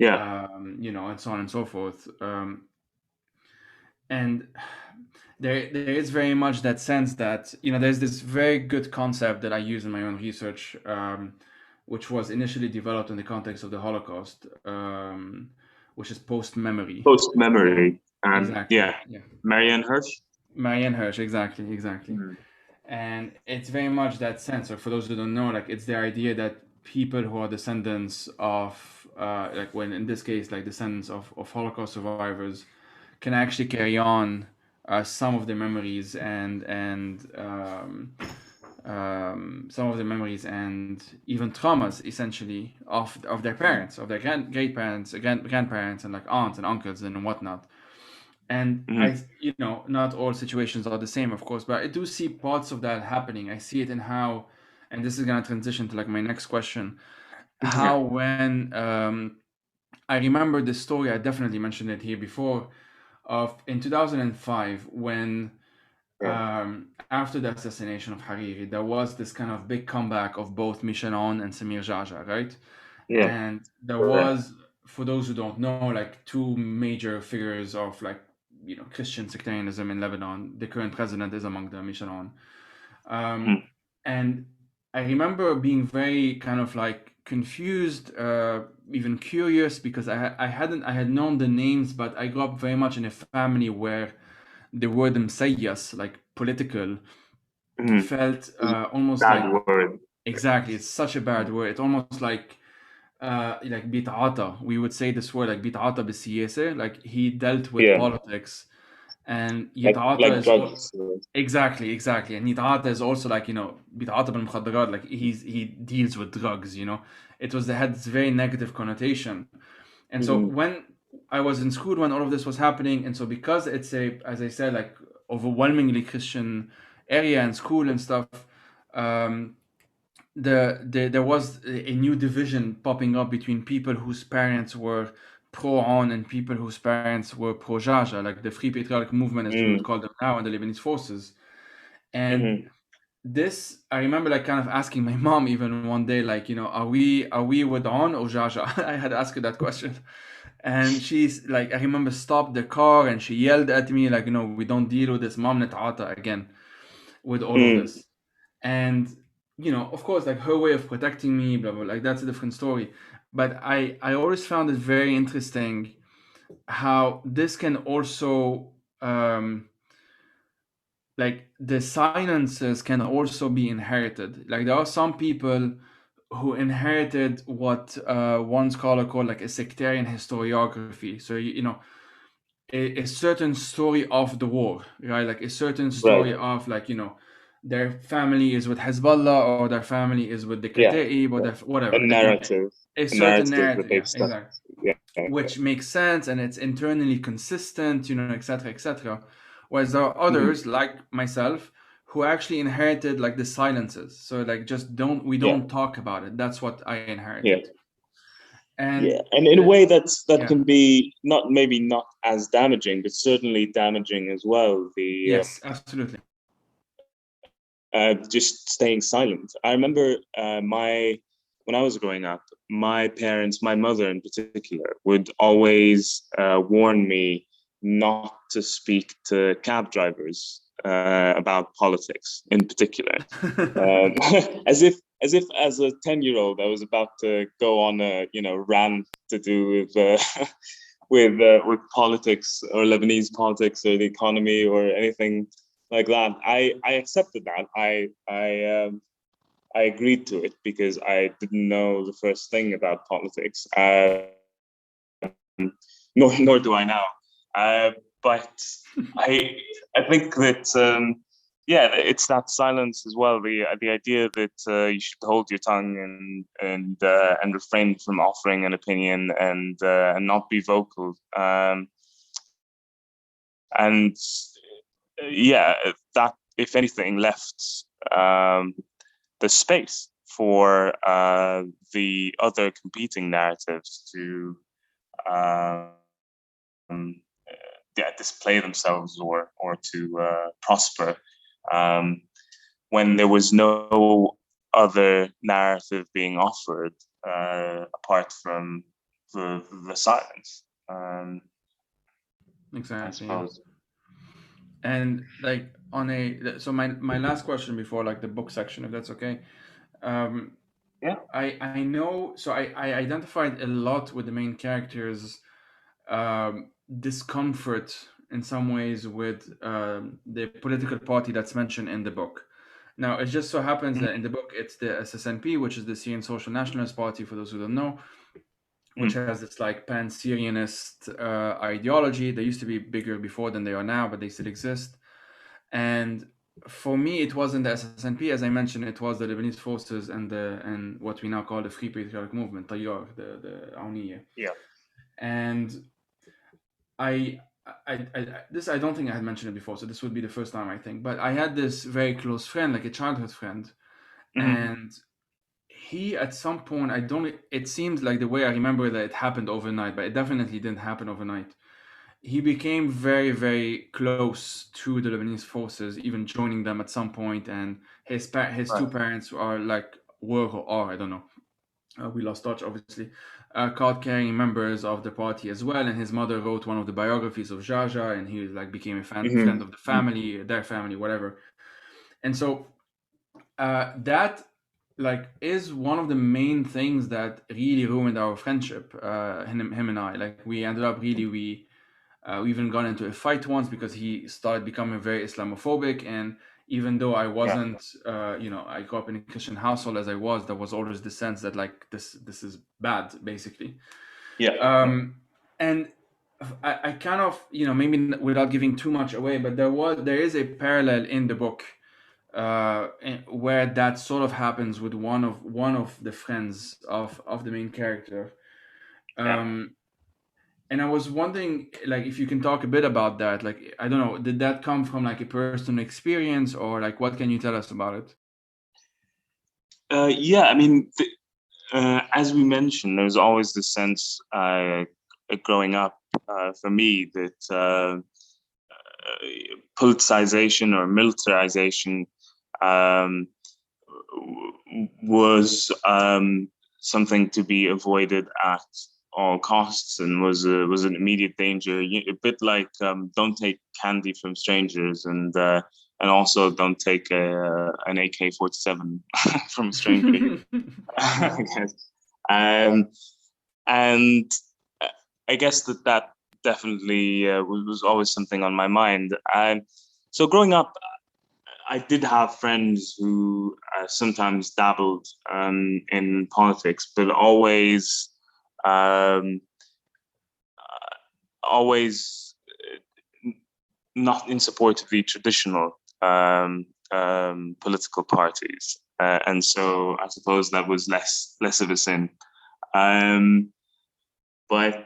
B: Yeah.
A: And so on and so forth. And there is very much that sense that there's this very good concept that I use in my own research, which was initially developed in the context of the Holocaust, which is post-memory.
B: Post-memory. And
A: Exactly.
B: yeah,
A: Yeah.
B: Marianne Hirsch.
A: Marianne Hirsch, exactly, exactly.
B: Mm.
A: And it's very much that sense. Or for those who don't know, like it's the idea that people who are descendants of, like when in this case, like descendants of Holocaust survivors, can actually carry on some of the memories and some of the memories and even traumas essentially of their parents, of their great parents, grandparents, and like aunts and uncles and whatnot. And
B: Mm.
A: not all situations are the same, of course, but I do see parts of that happening. I see it in how, and this is gonna transition to like my next question,
B: Yeah.
A: how when I remember this story, I definitely mentioned it here before, of in 2005 when
B: Yeah.
A: after the assassination of Hariri, there was this kind of big comeback of both Michel Aoun and Samir Jaja, right?
B: Yeah.
A: And there
B: Correct.
A: was, for those who don't know, like two major figures of like Christian sectarianism in Lebanon. The current president is among them, Michel Aoun.
B: Mm.
A: And I remember being very kind of like confused, even curious, because I had known the names, but I grew up very much in a family where the word مسيس, like political,
B: Mm.
A: felt almost
B: Bad
A: like,
B: word.
A: exactly, it's such a bad word. It's almost like بيتعاطى. We would say this word like بيتعاطى بالسياسة, like he dealt with
B: Yeah.
A: politics. And
B: Like
A: يتعاطى is
B: drugs.
A: exactly. And يتعاطى is also like, بيتعاطى بالمخدرات, like he deals with drugs. Had this very negative connotation. And so
B: Mm.
A: when I was in school when all of this was happening, and so because it's as I said, like overwhelmingly Christian area and school and stuff, um, there was a new division popping up between people whose parents were pro-on and people whose parents were pro-Jaja, like the Free Patriotic Movement, as we would
B: Mm.
A: call them now, and the Lebanese forces. And
B: Mm-hmm.
A: this, I remember like kind of asking my mom even one day, like, are we with on or Jaja? I had asked her that question. And she's like, I remember stopped the car and she yelled at me, like, we don't deal with this, mom net'ata again, with all of
B: Mm.
A: this. And, of course, like her way of protecting me, blah, blah, like that's a different story. But I always found it very interesting how this can also, like the silences can also be inherited. Like there are some people who inherited what one scholar called like a sectarian historiography. So a certain story of the war, right? Like a certain
B: Right.
A: story of like their family is with Hezbollah or their family is with the
B: Yeah.
A: Kataib or
B: A
A: whatever. Like
B: narrative.
A: a
B: A
A: certain
B: narrative that
A: narrative,
B: they've
A: yeah,
B: stuck.
A: exactly,
B: Yeah.
A: which makes sense and it's internally consistent, etc., etc. Whereas there are
B: Mm-hmm.
A: others like myself who actually inherited like the silences. So like just we
B: Yeah.
A: don't talk about it. That's what I
B: Yeah.
A: inherited.
B: Yeah.
A: And
B: And in a way that
A: yeah,
B: can be not as damaging, but certainly damaging as well.
A: yes, absolutely.
B: Just staying silent. I remember when I was growing up, my parents, my mother in particular, would always warn me not to speak to cab drivers about politics in particular, um, as a 10-year-old I was about to go on a rant to do with with politics or Lebanese politics or the economy or anything like that. I accepted that. I agreed to it because I didn't know the first thing about politics. Nor do I now. But I I think that it's that silence as well. The idea that you should hold your tongue and refrain from offering an opinion and not be vocal. And that if anything left the space for the other competing narratives to display themselves or to prosper when there was no other narrative being offered apart from the silence. I
A: Exactly, yeah.
B: suppose.
A: And like so my last question before like the book section, if that's okay. Um,
B: Yeah.
A: I know, so I identified a lot with the main characters discomfort in some ways with the political party that's mentioned in the book. Now, it just so happens that in the book it's the SSNP, which is the Syrian Social Nationalist Party, for those who don't know, which has this like pan-Syrianist ideology. They used to be bigger before than they are now, but they still exist. And for me, it wasn't the SSNP, as I mentioned. It was the Lebanese forces and what we now call the Free Patriotic Movement, Tayyar, the Aouniyya.
B: Yeah.
A: And I this, I don't think I had mentioned it before, so this would be the first time, I think. But I had this very close friend, like a childhood friend, and he at some point, it seems like the way I remember that it happened overnight, but it definitely didn't happen overnight. He became very, very close to the Lebanese forces, even joining them at some point. And his two parents are like were or are, I don't know. We lost touch, obviously. Card-carrying members of the party as well, and his mother wrote one of the biographies of Jaja, and he like became a friend of the family, their family, whatever. And so that like is one of the main things that really ruined our friendship, him and I. Like we ended up really we even got into a fight once because he started becoming very Islamophobic. And even though I wasn't, I grew up in a Christian household as I was, there was always the sense that like this is bad, basically. And I kind of, maybe without giving too much away, but there is a parallel in the book where that sort of happens with one of the friends of the main character. And I was wondering, like, if you can talk a bit about that. Like, I don't know, did that come from like a personal experience, or like, what can you tell us about it?
B: Yeah, I mean, as we mentioned, there's always the sense growing up for me that politicization or militarization was something to be avoided at all costs, and was an immediate danger. A bit like don't take candy from strangers, and also don't take an AK-47 from a stranger. I guess. And I guess that definitely was always something on my mind. And so growing up, I did have friends who sometimes dabbled in politics, but always not in support of the traditional political parties. And so I suppose that was less of a sin. But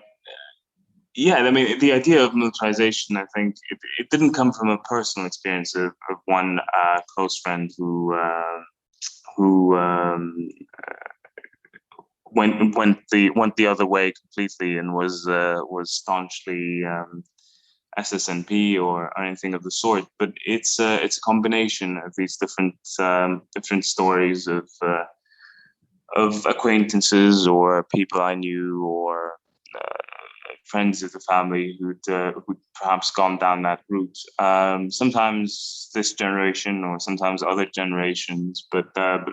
B: yeah, I mean, the idea of militarization, I think it didn't come from a personal experience of one close friend who went the other way completely and was staunchly SSNP or anything of the sort. But it's a combination of these different stories of acquaintances or people I knew or friends of the family who'd perhaps gone down that route. Sometimes this generation, or sometimes other generations, but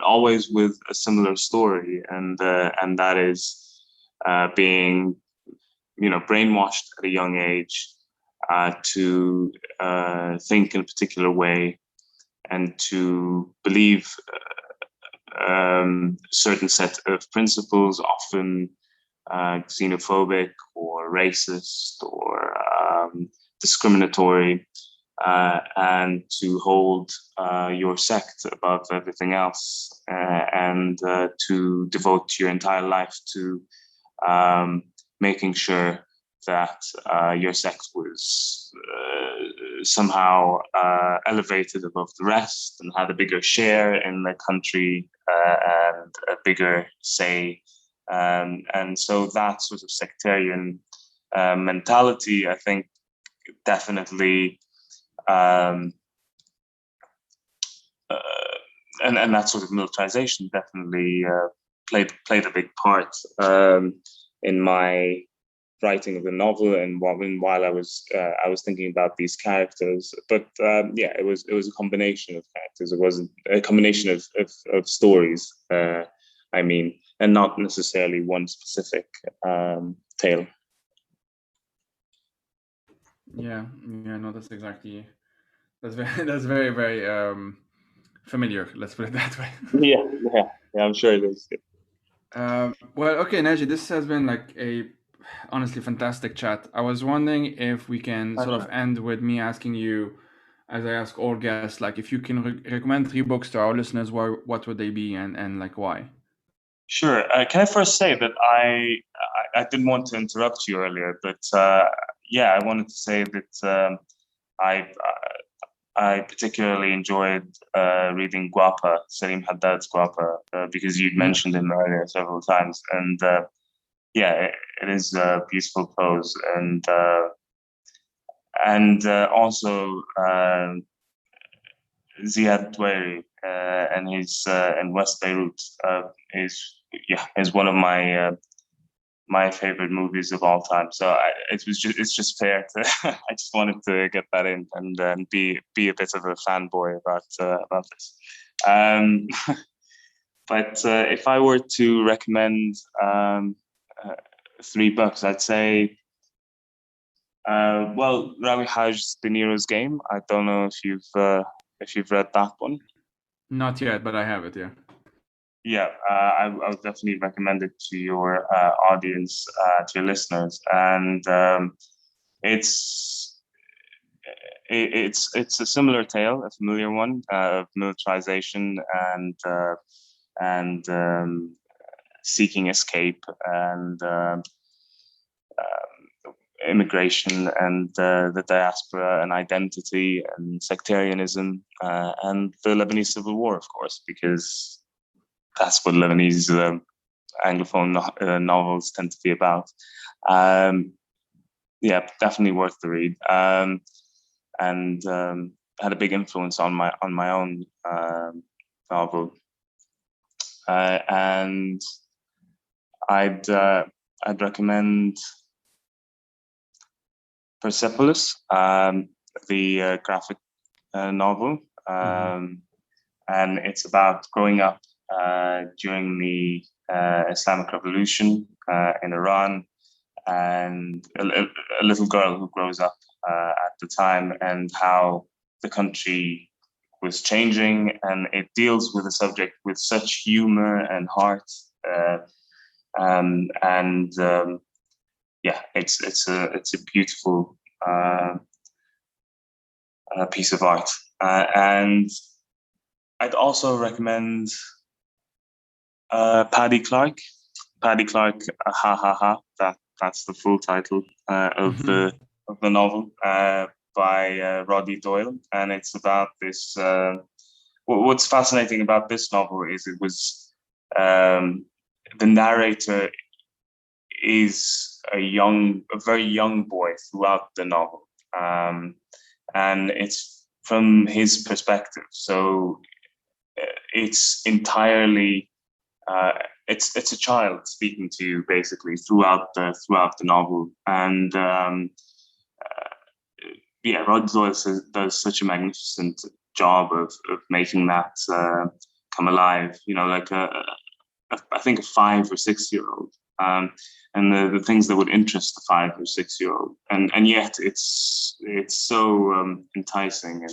B: always with a similar story, and that is being, brainwashed at a young age to think in a particular way and to believe a certain set of principles, often xenophobic or racist or discriminatory, and to hold your sect above everything else, and to devote your entire life to making sure that your sect was somehow elevated above the rest and had a bigger share in the country and a bigger say. And so that sort of sectarian mentality, I think, definitely, and that sort of militarization definitely played a big part in my writing of the novel and while I was thinking about these characters. But yeah, it was a combination of characters. It wasn't a combination of stories. I mean, and not necessarily one specific tale.
A: Yeah, yeah, no, that's exactly. That's very that's very very familiar. Let's put it that way.
B: Yeah, yeah, I'm sure it is.
A: Well, okay, Naji, this has been like a honestly fantastic chat. I was wondering if we can sort of end with me asking you, as I ask all guests, like if you can recommend 3 books to our listeners, what would they be and like why?
B: Sure. Can I first say that I didn't want to interrupt you earlier, but yeah, I wanted to say that I I particularly enjoyed reading Guapa, Salim Haddad's Guapa, because you'd mentioned him earlier several times, and yeah, it is beautiful prose, and also Ziad Doueri and his and West Beirut is one of my favorite movies of all time. So it's just fair to I just wanted to get that in and be a bit of a fanboy about this. Um, but if I were to recommend 3 books, I'd say well, Ravi Haj's De Niro's Game. I don't know if you've read that one.
A: Not yet, but I have it. Yeah.
B: Yeah, I would definitely recommend it to your audience, to your listeners, and it's it's a similar tale, a familiar one of militarization and seeking escape and immigration and the diaspora and identity and sectarianism and the Lebanese Civil War, of course, because that's what Lebanese Anglophone novels tend to be about. Yeah, definitely worth the read, and had a big influence on my own novel. And I'd recommend Persepolis, the graphic novel, and it's about growing up during the Islamic Revolution in Iran, and a little girl who grows up at the time and how the country was changing, and it deals with the subject with such humor and heart, and yeah, it's a beautiful piece of art, and I'd also recommend Paddy Clark. Paddy Clark, ha ha ha. That's the full title of the novel by Roddy Doyle, and it's about this. What's fascinating about this novel is it was the narrator is a very young boy throughout the novel, and it's from his perspective. So it's entirely it's a child speaking to you basically throughout the novel, and yeah, Rod Doyle does such a magnificent job of making that come alive. You know, like I think a 5 or 6 year old, and the things that would interest the 5 or 6 year old, and yet it's so enticing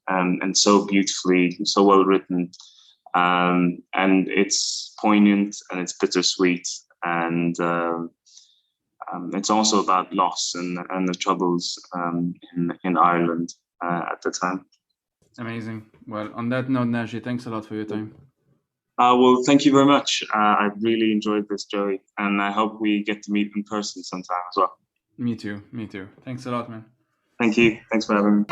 B: and so beautifully, so well written, and it's poignant and it's bittersweet, and it's also about loss and the troubles in Ireland at the time.
A: Amazing. Well, on that note, Naji, thanks a lot for your time.
B: Well, thank you very much. I really enjoyed this, Joey, and I hope we get to meet in person sometime as well.
A: Me too. Thanks a lot, man.
B: Thank you. Thanks for having me.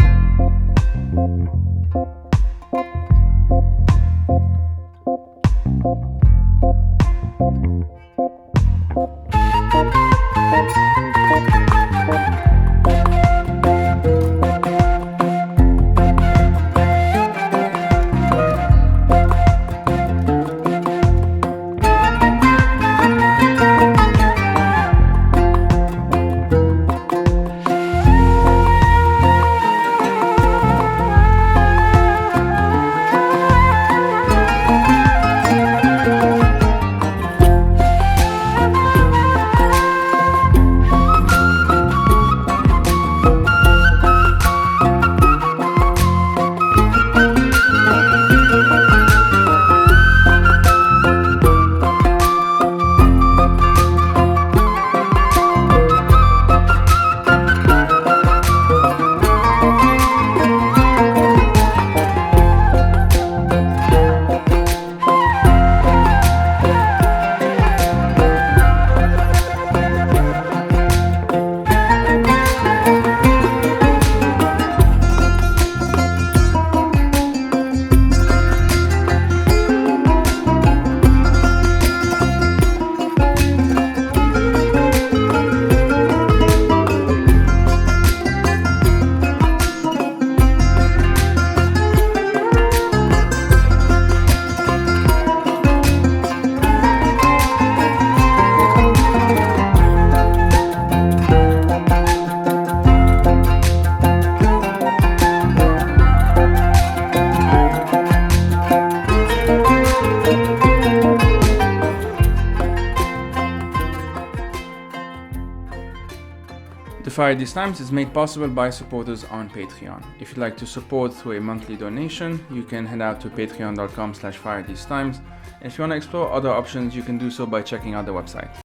A: The Fire These Times is made possible by supporters on Patreon. If you'd like to support through a monthly donation, you can head out to patreon.com/firethesetimes. And if you want to explore other options, you can do so by checking out the website.